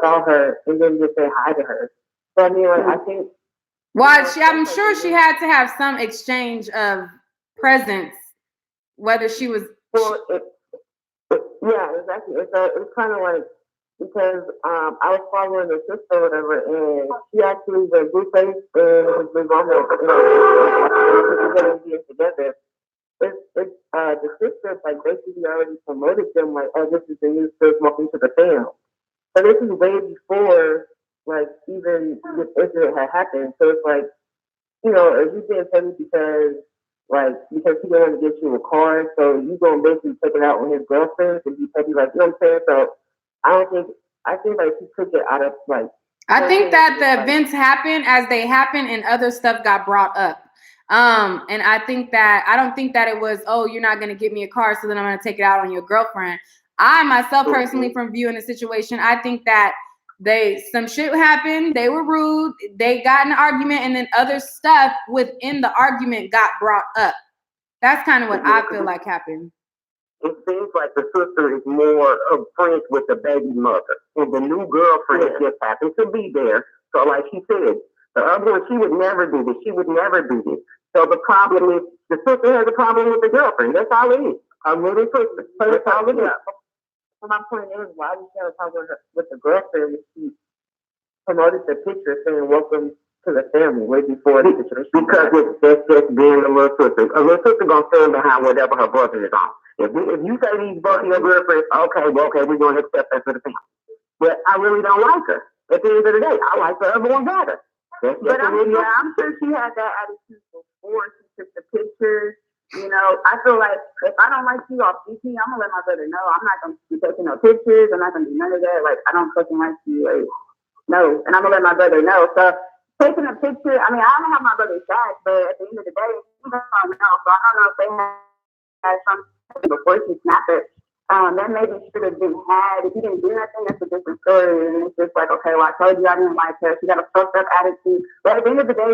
saw her and then just say hi to her. So I mean, like I think. Well, I'm sure she had to have some exchange of presence, whether she was. Well, yeah, exactly. It's kind of like because I was following her sister or whatever, and she actually was blueface and his mama, together. The sisters like basically already promoted them like, oh, this is the new sis welcome to the fam. So this is way before like even this incident had happened. So it's like, if you being petty because he didn't want to get you a car, so you gonna basically take it out on his girlfriend and be petty, like, you know what I'm saying? So I think like he took it out of like. I think that the events happen as they happen and other stuff got brought up. And I don't think that it was, oh, you're not going to give me a car, so then I'm going to take it out on your girlfriend. I myself personally, from viewing the situation, I think that some shit happened. They were rude. They got in an argument, and then other stuff within the argument got brought up. That's kind of what I feel like happened. It seems like the sister is more of friends with the baby mother, and the new girlfriend just happened to be there. So, like she said, the other one, she would never do this. She would never do this. So the problem is the sister has a problem with the girlfriend. That's all it is. A little sister. So that's all it is. So my point is, why did she have a problem with the girlfriend when she promoted the picture saying welcome to the family way before the situation? Because that's just being a little sister. A little sister gonna stand behind whatever her brother is on. If you say these both your girlfriends, okay, we're gonna accept that for the family. But I really don't like her. At the end of the day, I like the other one better. But I'm sure she had that attitude before she took the pictures. I feel like if I don't like you off GP, I'm gonna let my brother know. I'm not gonna be taking no pictures. I'm not gonna do none of that. Like, I don't fucking like you. Like, no, and I'm gonna let my brother know. So taking a picture, I mean, I don't have my brother's back, but at the end of the day, we don't know. So I don't know if they had something before she snapped it. That maybe should have been had. If you didn't do nothing, that's a different story. And it's just like, okay, well, I told you I didn't like her. She got a fucked up attitude. But at the end of the day,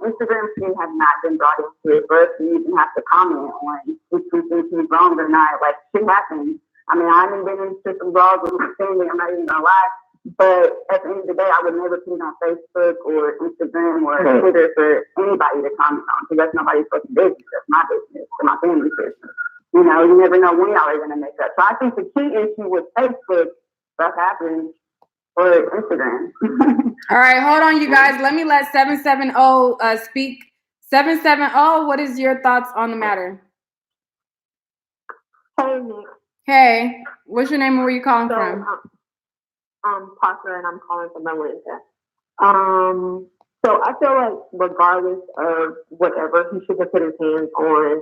Instagram should have not been brought into it for us to even have to comment on if we think she's wrong or not. Like, shit happens. I mean, I haven't been into some vlogs with my family. I'm not even gonna lie. But at the end of the day, I would never put it on Facebook or Instagram or Twitter for anybody to comment on, because that's nobody's fucking business. That's my business. It's my family's business. You never know when y'all are going to make up. So I think the key issue with Facebook, stuff happens, or Instagram. All right, hold on, you guys. Let me let 770 speak. 770, what is your thoughts on the matter? Hey, Nick. Hey, what's your name and where you calling from? Parker, and I'm calling from Atlanta. So I feel like regardless of whatever, he should have put his hands on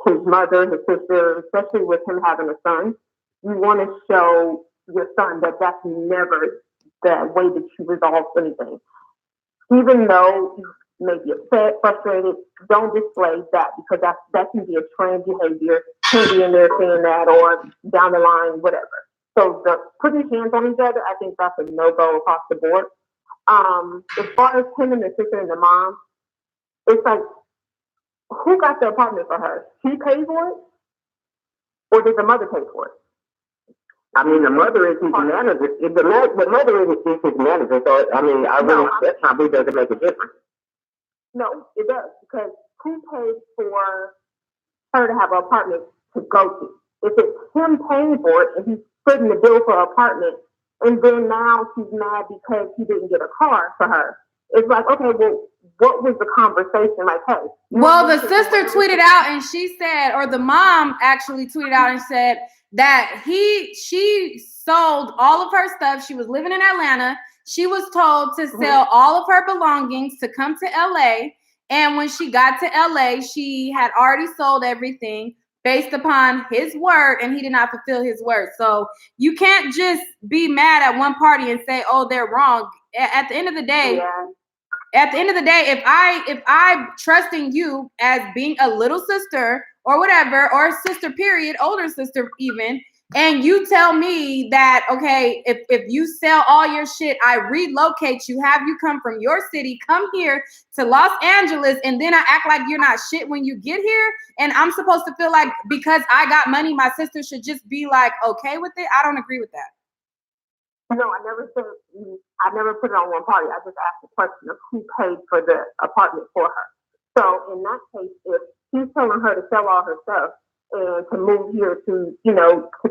his mother, his sister, especially with him having a son. You want to show your son that that's never the way that you resolve anything. Even though you may be upset, frustrated, don't display that, because that can be a trend behavior him being there saying that, or down the line, whatever. So the putting hands on each other, I think that's a no-go across the board. As far as him and the sister and the mom, it's like, who got the apartment for her? She paid for it, or did the mother pay for it? I mean, the mother is his manager. The mother is his manager. So I mean, that probably doesn't make a difference. No, it does, because who paid for her to have an apartment to go to? If it's him paying for it and he's footing the bill for an apartment, and then now she's mad because he didn't get a car for her, it's like, okay, well, what was the conversation like? Hey, well, the sister tweeted out and she said, or the mom actually tweeted out and said that she sold all of her stuff. She was living in Atlanta. She was told to sell all of her belongings to come to LA. And when she got to LA, she had already sold everything based upon his word, and he did not fulfill his word. So you can't just be mad at one party and say, oh, they're wrong. At the end of the day, if I'm trusting you as being a little sister or whatever, or sister period, older sister even, and you tell me that, okay, if you sell all your shit, I relocate you, have you come from your city, come here to Los Angeles, and then I act like you're not shit when you get here, and I'm supposed to feel like because I got money, my sister should just be like, okay with it? I don't agree with that. No, I never put it on one party. I just asked the question of who paid for the apartment for her. So in that case, if he's telling her to sell all her stuff and to move here to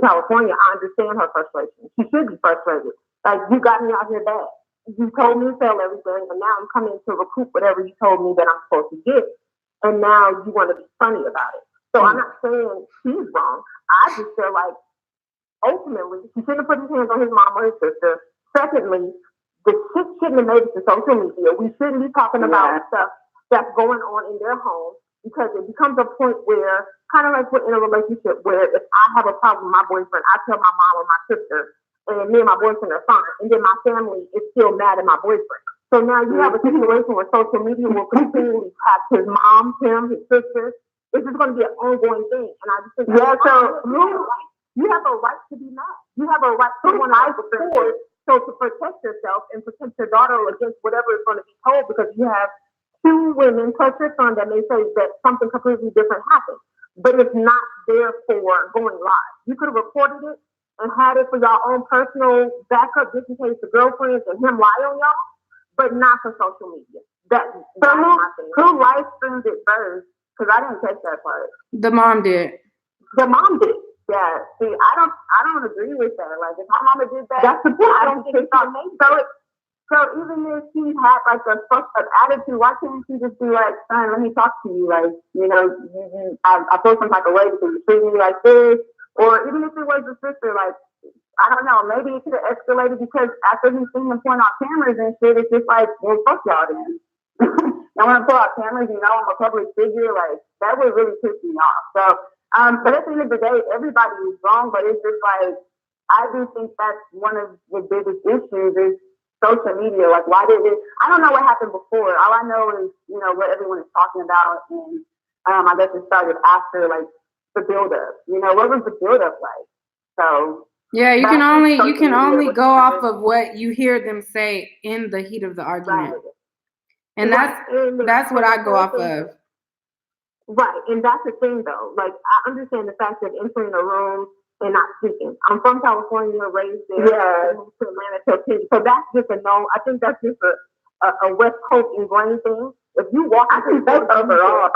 California, I understand her frustration. She should be frustrated. Like, you got me out here bad. You told me to sell everything, and now I'm coming to recoup whatever you told me that I'm supposed to get. And now you want to be funny about it. So I'm not saying he's wrong. I just feel like, ultimately, he shouldn't have put his hands on his mom or his sister. Secondly, the shit shouldn't have made it to social media. We shouldn't be talking about stuff that's going on in their home, because it becomes a point where, kind of like we're in a relationship where if I have a problem with my boyfriend, I tell my mom or my sister, and me and my boyfriend are fine, and then my family is still mad at my boyfriend. So now you have a situation where social media will continually attack his mom, him, his sister. It's just going to be an ongoing thing. And I just think, you have a right to be mad. You have a right to want to forward. So to protect yourself and protect your daughter against whatever is going to be told, because you have two women plus your son that may say that something completely different happened, but it's not there for going live. You could have reported it and had it for your own personal backup, just in case the girlfriends and him lie on y'all, but not for social media. That's my thing. Who live streamed it first? Because I didn't catch that part. The mom did. The mom did. Yeah. See, I don't agree with that. Like, if my mama did that, that's the point. I don't think it's on me. So even if she had like an attitude, why can't she just be like, son, let me talk to you? Like, I feel some type of way because you treat me like this. Or even if it was a sister, like, I don't know, maybe it could have escalated because after he's seen them point out cameras and shit, it's just like, well, fuck y'all then. And when I pull out cameras, I'm a public figure, like, that would really piss me off. So, but at the end of the day, everybody is wrong, but it's just like, I do think that's one of the biggest issues is social media. Like, why did it? I don't know what happened before. All I know is, what everyone is talking about, and I guess it started after, like, the build-up. What was the build-up like? So yeah, you can only go off of what you hear them say in the heat of the argument, right. And that's what I go off of. Right, and that's the thing, though. Like, I understand the fact of entering a room and not speaking. I'm from California, raised there. Yeah. Moved to Atlanta, so that's just a no. I think that's just a West Coast ingrained thing. If you walk, I think that's overall.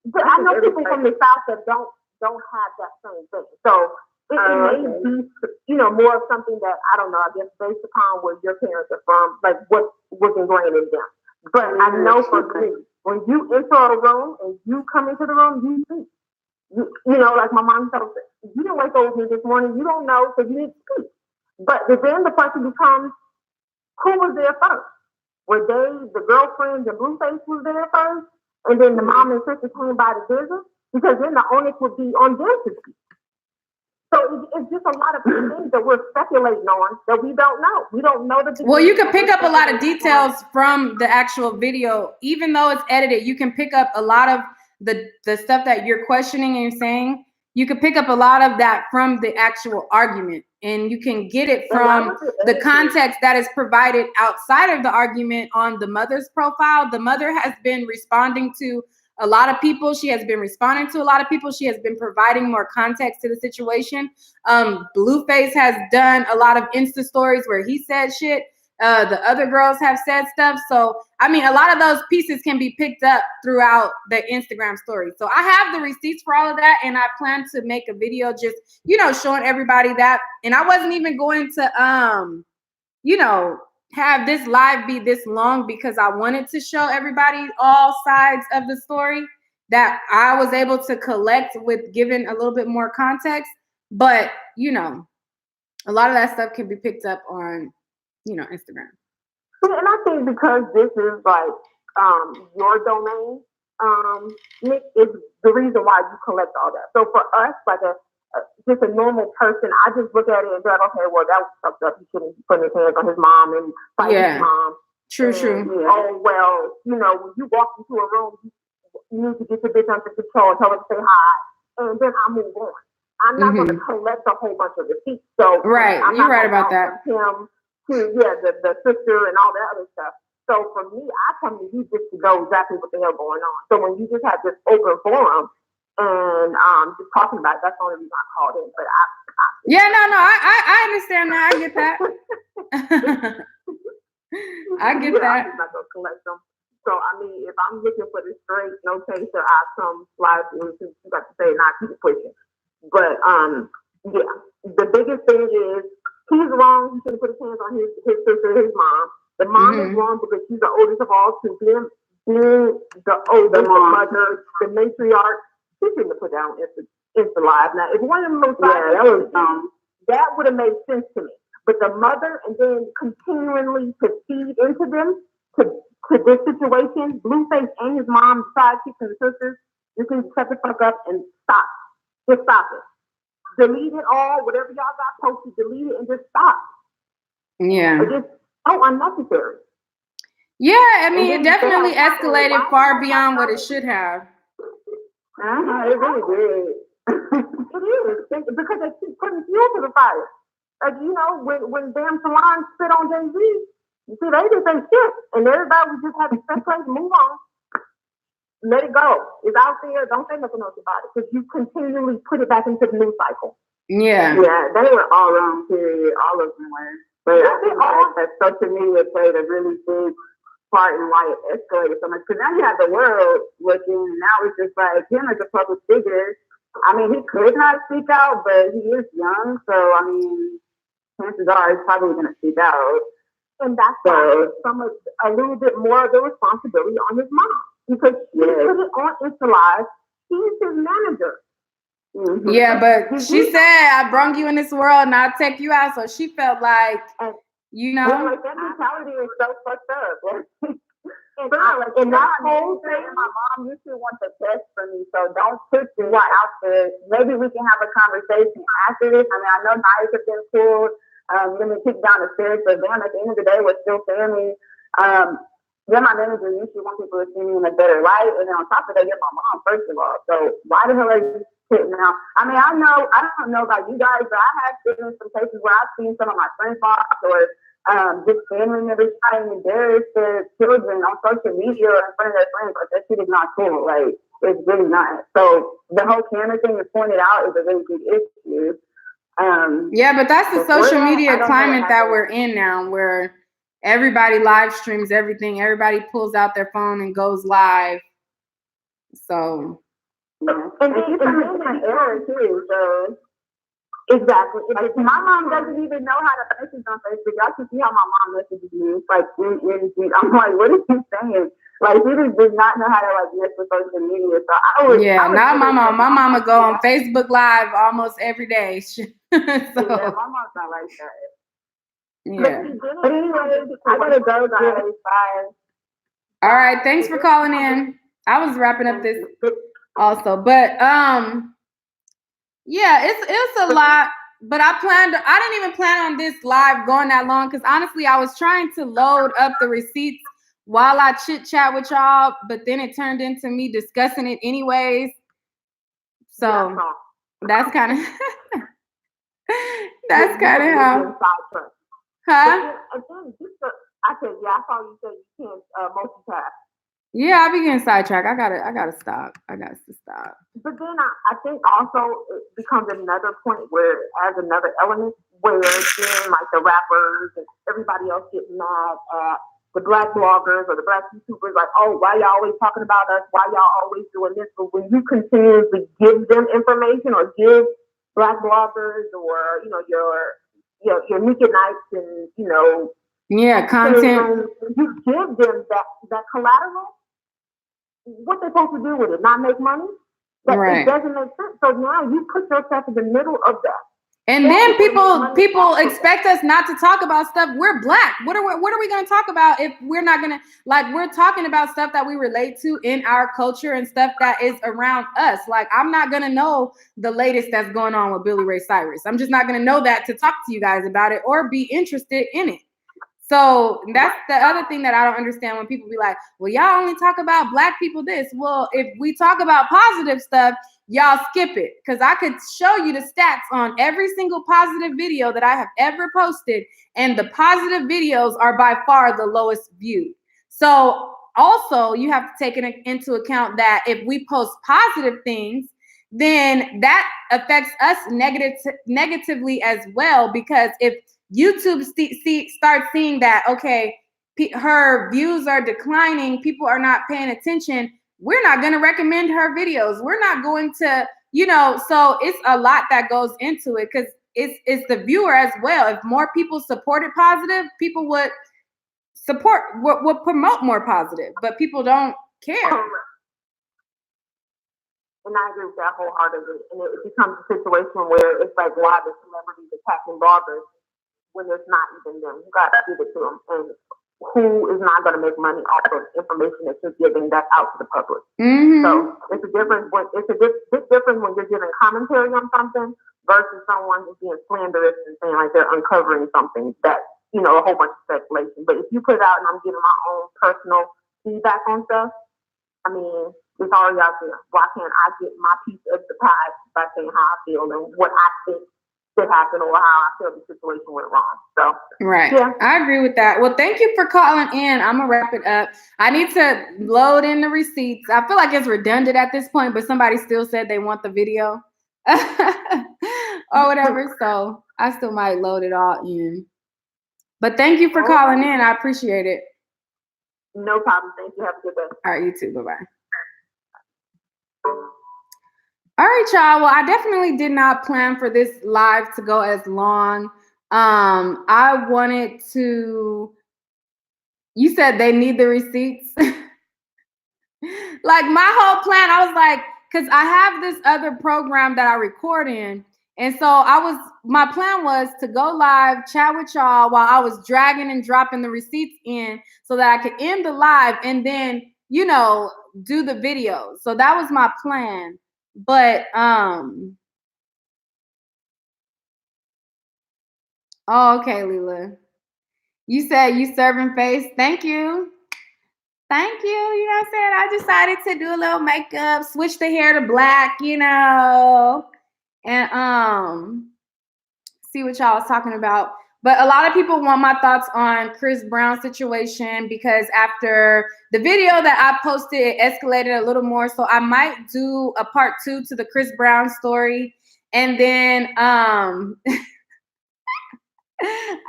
But I know people from the South that don't have that same thing. So it may be, more of something that, I don't know, I guess based upon where your parents are from, like what was ingrained in them. But I know for me, when you enter a room and you come into the room, you speak. Like my mom tells us, you didn't wake up with me this morning, you don't know, so you need to speak. But then the question becomes, who was there first? Were they, the girlfriends and Blueface was there first? And then the mom and sister came by the visit? Because then the onus would be on them to speak. So it's just a lot of things that we're speculating on that we don't know. We don't know the. Well, you can pick up a lot of details from the actual video, even though it's edited. You can pick up a lot of the stuff that you're questioning and saying, you could pick up a lot of that from the actual argument, and you can get it from the context that is provided outside of the argument on the mother's profile. The mother has been responding to a lot of people. She has been responding to a lot of people. She has been providing more context to the situation. Blueface has done a lot of Insta stories where he said shit. The other girls have said stuff. So, I mean, a lot of those pieces can be picked up throughout the Instagram story. So I have the receipts for all of that, and I plan to make a video just, showing everybody that. And I wasn't even going to, have this live be this long because I wanted to show everybody all sides of the story that I was able to collect with giving a little bit more context. But, a lot of that stuff can be picked up on Instagram. And I think because this is like your domain, Nick, is the reason why you collect all that. So for us, like just a normal person, I just look at it and be like, okay, well, that was fucked up. He shouldn't be putting his hands on his mom and fighting his mom. True. Yeah. Oh, well, when you walk into a room, you need to get your bitch under control and tell her to say hi, and then I move on. I'm not going to collect a whole bunch of receipts. So right, you're right about that. Him to the sister and all that other stuff. So for me, I come to you just to know exactly what the hell going on. So when you just have this open forum and just talking about it, that's the only reason I called in. But I understand that. I get that. I get that. I'm not gonna collect them. So I mean, if I'm looking for the straight, no chaser, I come slide through. You got to say, not keep pushing. But the biggest thing is he's wrong. He shouldn't put his hands on his sister, his mom. The mom is wrong because she's the oldest of all two. Being the oldest mother, the matriarch, she shouldn't have put that on Insta Live. Now, if one of them that would have made sense to me. But the mother, and then continually to feed into them to this situation, Blueface and his mom, sidekicks and sisters, you can shut the fuck up and stop. Just stop it. Delete it all. Whatever y'all got posted, delete it and just stop. Yeah. It's so unnecessary. Yeah, I mean, it definitely escalated far beyond what it should have. It really did. It is. Because they keep putting fuel to the fire. Like, when damn Salon spit on Jay-Z, you see, they didn't say shit. And everybody was just having sex place, move on. Let it go. It's out there. Don't say nothing else about it. Because you continually put it back into the news cycle. Yeah. Yeah, they were all wrong, period. All of them were. But I think that social media played a really big part in why it escalated so much. Because now you have the world looking, and now it's just like him as a public figure. I mean, he could not speak out, but he is young. So, I mean, chances are he's probably going to speak out. And that's why a little bit more of the responsibility on his mom. Because she put it on Insta Live. She's his manager. Mm-hmm. Yeah, but she said, I brung you in this world and I'll take you out. So she felt like, like that mentality is so fucked up. And that whole thing, my mom used to want to test for me, so don't put this out there. Maybe we can have a conversation after this. I mean, I know Nice has been cool. Let me kick down the stairs, but then at the end of the day, we're still family. Then my manager usually want people to see me in a better light, and then on top of that, you're my mom, first of all. So why the hell are you sitting now? I mean, I don't know about you guys, but I have been in some cases where I've seen some of my friends off or just family members trying to embarrass their children on social media or in front of their friends. Like, that shit is not cool. Like, it's really not. So the whole camera thing is pointed out is a really big issue. Yeah, but that's the social media climate that we're in now, where everybody live streams everything. Everybody pulls out their phone and goes live. So, and she's from a different era too. So exactly. Like, my mom doesn't even know how to message on Facebook. Y'all can see how my mom messages me. It's like, I'm like, what is she saying? Like, she just does not know how to mess with social media. So my mama go on Facebook Live almost every day. So. Yeah, my mom's not like that. Yeah. But anyway, I gotta go, guys. Bye. All right. Thanks for calling in. I was wrapping up this also, but yeah, it's a lot. But I didn't even plan on this live going that long because honestly, I was trying to load up the receipts while I chit chat with y'all, but then it turned into me discussing it anyways. So that's kind of that's kind of how. Huh? I said, yeah, I saw you say you can't multitask. Yeah, I be getting sidetracked. I gotta stop. I got to stop. But then I think also it becomes another point where it adds another element where then like the rappers and everybody else gets mad at the black bloggers or the black YouTubers, like, oh, why y'all always talking about us? Why y'all always doing this? But when you continuously give them information or give black bloggers or your Naked Nights and yeah, content, you give them that collateral, what they're supposed to do with it? Not make money? It doesn't make sense. So now you put yourself in the middle of that. And then people expect us not to talk about stuff. We're black. What are we going to talk about if we're not going to, like, we're talking about stuff that we relate to in our culture and stuff that is around us. Like, I'm not going to know the latest that's going on with Billy Ray Cyrus. I'm just not going to know that to talk to you guys about it or be interested in it. So that's the other thing that I don't understand when people be like, well, y'all only talk about black people this. Well, if we talk about positive stuff, y'all skip it. Because I could show you the stats on every single positive video that I have ever posted. And the positive videos are by far the lowest viewed. So also you have to take into account that if we post positive things, then that affects us negatively as well. Because if YouTube starts seeing that, okay, her views are declining, people are not paying attention, we're not going to recommend her videos. We're not going to, so it's a lot that goes into it because it's the viewer as well. If more people supported positive, people would promote more positive, but people don't care. And I agree with that wholeheartedly. And it becomes a situation where it's like, why the celebrities attacking bloggers when it's not even them? You got to give it to them. And who is not going to make money off of information that you're giving that's out to the public? Mm-hmm. So it's a difference. It's a big difference when you're giving commentary on something versus someone who's being slanderous and saying like they're uncovering something that, a whole bunch of speculation. But if you put it out and I'm giving my own personal feedback on stuff, I mean, it's already out there. Why can't I get my piece of the pie by saying how I feel and what I think should happen or how I feel the situation went wrong? So right. Yeah. I agree with that. Well, thank you for calling in. I'm gonna wrap it up. I need to load in the receipts. I feel like it's redundant at this point, but somebody still said they want the video or whatever. So I still might load it all in. But thank you for calling in. I appreciate it. No problem. Thank you. Have a good day. All right, you too. Bye-bye. All right, y'all. Well, I definitely did not plan for this live to go as long. I wanted to, you said they need the receipts. Like my whole plan, I was like, because I have this other program that I record in. And so my plan was to go live, chat with y'all while I was dragging and dropping the receipts in so that I could end the live and then, do the video. So that was my plan. But, oh, okay, Leela. You said you serving face. Thank you. Thank you. You know what I'm saying? I decided to do a little makeup, switch the hair to black, and see what y'all was talking about. But a lot of people want my thoughts on Chris Brown's situation because after the video that I posted, it escalated a little more. So I might do a part 2 to the Chris Brown story. And then I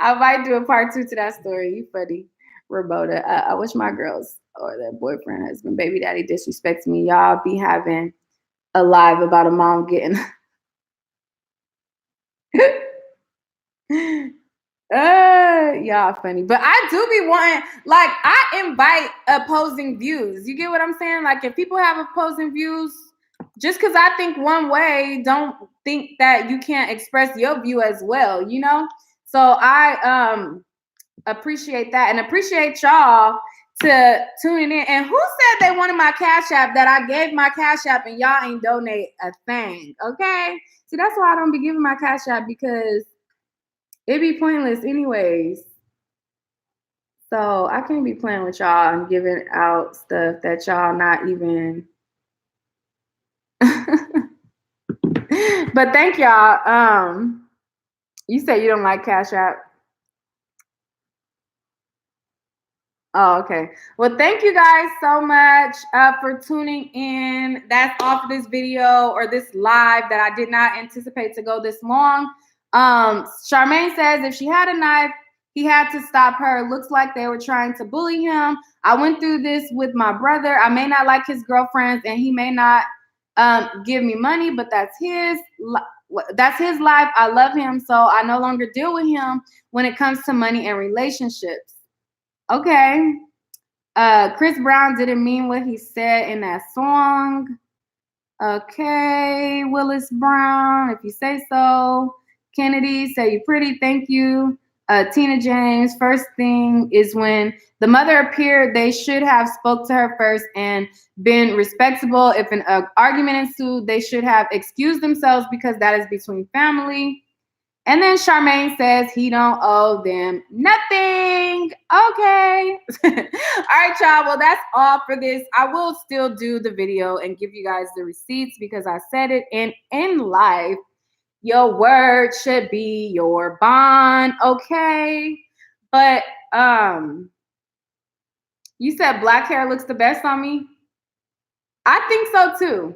might do a part 2 to that story. You funny, Roberta. I wish my girls or their boyfriend, husband, baby daddy disrespects me. Y'all be having a live about a mom getting... y'all funny, but I do be wanting, like, I invite opposing views. You get what I'm saying? Like, if people have opposing views, just because I think one way, don't think that you can't express your view as well, So I appreciate that and appreciate y'all to tuning in. And who said they wanted my Cash App that I gave my Cash App and y'all ain't donate a thing? Okay, see, that's why I don't be giving my Cash App, because it'd be pointless anyways. So I can't be playing with y'all and giving out stuff that y'all not even. But thank y'all. You said you don't like Cash App. Oh, okay. Well, thank you guys so much for tuning in. That's all for this video or this live that I did not anticipate to go this long. Charmaine says if she had a knife, he had to stop her. Looks like they were trying to bully him. I went through this with my brother. I may not like his girlfriends and he may not give me money, but that's his life. I love him, so I no longer deal with him when it comes to money and relationships. Okay. Chris Brown didn't mean what he said in that song. Okay, Willis Brown, if you say so. Kennedy, say you pretty, thank you. Tina James, first thing is when the mother appeared, they should have spoke to her first and been respectable. If an argument ensued, they should have excused themselves because that is between family. And then Charmaine says he don't owe them nothing. Okay. All right, y'all. Well, that's all for this. I will still do the video and give you guys the receipts because I said it. And in life, your word should be your bond. Okay. But you said black hair looks the best on me. I think so too.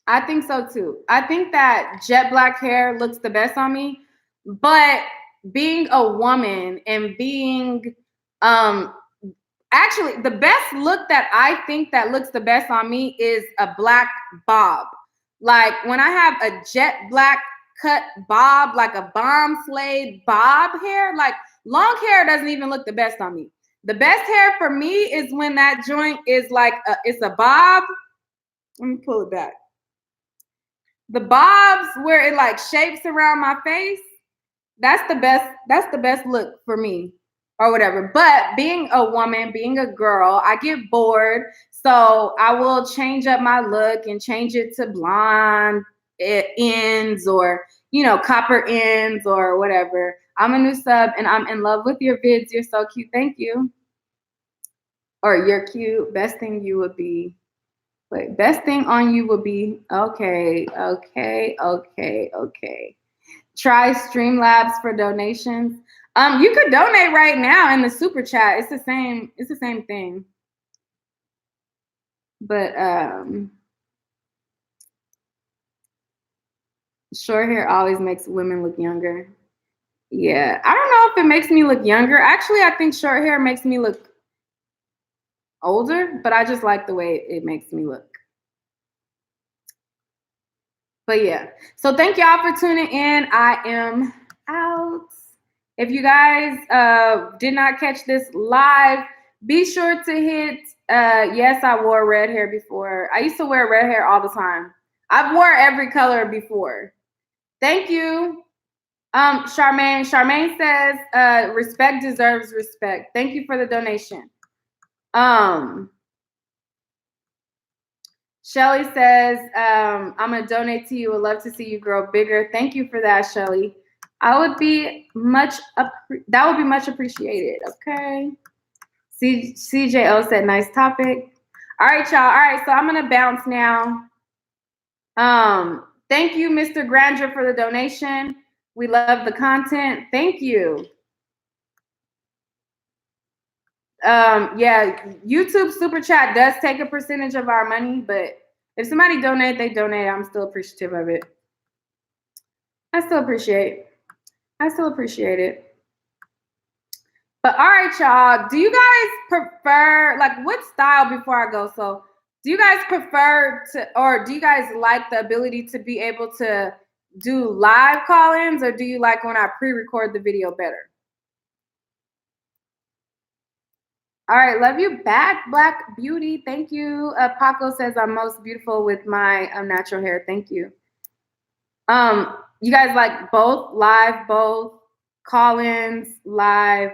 I think so too. I think that jet black hair looks the best on me, but being a woman and being actually the best look that I think that looks the best on me is a black bob. Like when I have a jet black cut bob, like a bomb slade bob hair, like long hair doesn't even look the best on me. The best hair for me is when that joint is like it's a bob. Let me pull it back. The bobs where it like shapes around my face, that's the best look for me or whatever. But being a woman, being a girl, I get bored, so I will change up my look and change it to blonde ends or copper ends or whatever. I'm a new sub and I'm in love with your vids. You're so cute. Thank you. Or you're cute. Best thing you would be. Wait, best thing on you would be okay. Try Streamlabs for donations. You could donate right now in the super chat. It's the same thing. But short hair always makes women look younger. Yeah, I don't know if it makes me look younger. Actually, I think short hair makes me look older, but I just like the way it makes me look. But yeah, so thank y'all for tuning in. I am out. If you guys did not catch this live, be sure to hit, yes, I wore red hair before. I used to wear red hair all the time. I've wore every color before. Thank you. Charmaine says, respect deserves respect. Thank you for the donation. Shelly says, I'm going to donate to you. Would love to see you grow bigger. Thank you for that, Shelly. That would be much appreciated. Okay. CJO said, nice topic. All right, y'all. All right, so I'm going to bounce now. Thank you, Mr. Granger, for the donation. We love the content. Thank you. Yeah, YouTube super chat does take a percentage of our money, but if somebody donate, they donate. I'm still appreciative of it. I still appreciate it. But all right, y'all. Do you guys prefer, like, what style before I go? So do you guys prefer to, or do you guys like the ability to be able to do live call-ins, or do you like when I pre-record the video better? All right, love you back, Black Beauty. Thank you. Paco says I'm most beautiful with my natural hair. Thank you. You guys like both live, both call-ins, live,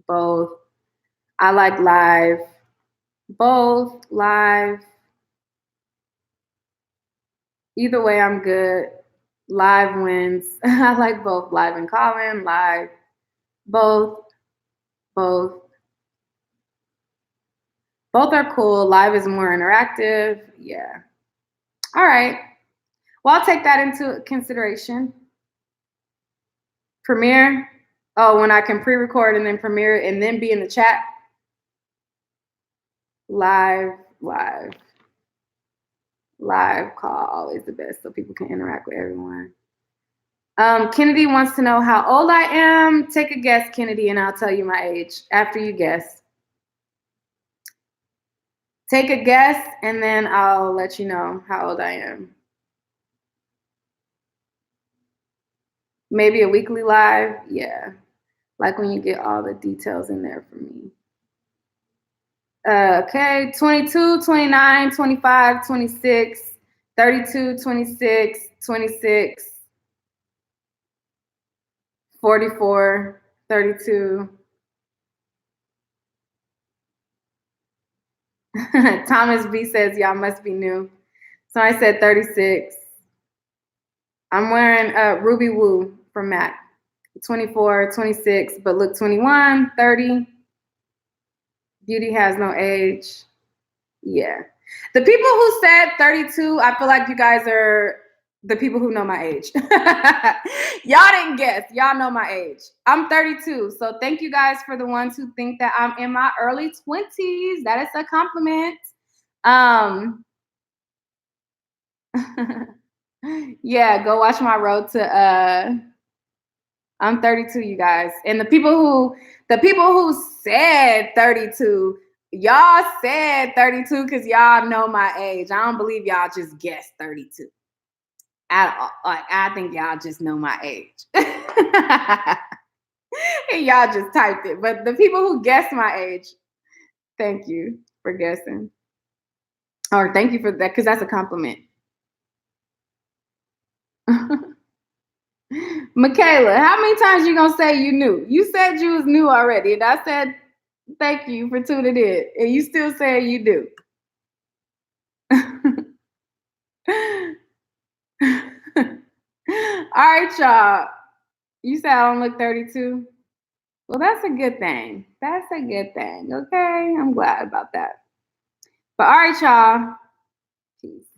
both. I like live, both live. Either way, I'm good. Live wins. I like both live and call-in, live. Both. Both. Both are cool. Live is more interactive. Yeah. All right. Well, I'll take that into consideration. Premiere. Oh, when I can pre-record and then premiere it and then be in the chat. Live call, always the best so people can interact with everyone. Kennedy wants to know how old I am. Take a guess, Kennedy, and I'll tell you my age after you guess. Take a guess, and then I'll let you know how old I am. Maybe a weekly live? Yeah. Like when you get all the details in there for me. Okay, 22, 29, 25, 26, 32, 26, 26, 44, 32. Thomas B says, y'all must be new. So I said 36. I'm wearing Ruby Woo from MAC. 24, 26, but look 21, 30. Beauty has no age. Yeah. The people who said 32, I feel like you guys are the people who know my age. Y'all didn't guess. Y'all know my age. I'm 32. So thank you guys for the ones who think that I'm in my early 20s. That is a compliment. Yeah, go watch my road to I'm 32, you guys. And the people who said 32, y'all said 32 because y'all know my age. I don't believe y'all just guessed 32. I think y'all just know my age. And y'all just typed it. But the people who guessed my age, thank you for guessing. Or thank you for that, because that's a compliment. Michaela, how many times you gonna say you knew? You said you was new already, and I said thank you for tuning in, and you still saying you do. All right, y'all. You said I don't look 32. Well, that's a good thing. That's a good thing. Okay, I'm glad about that. But all right, y'all. Peace.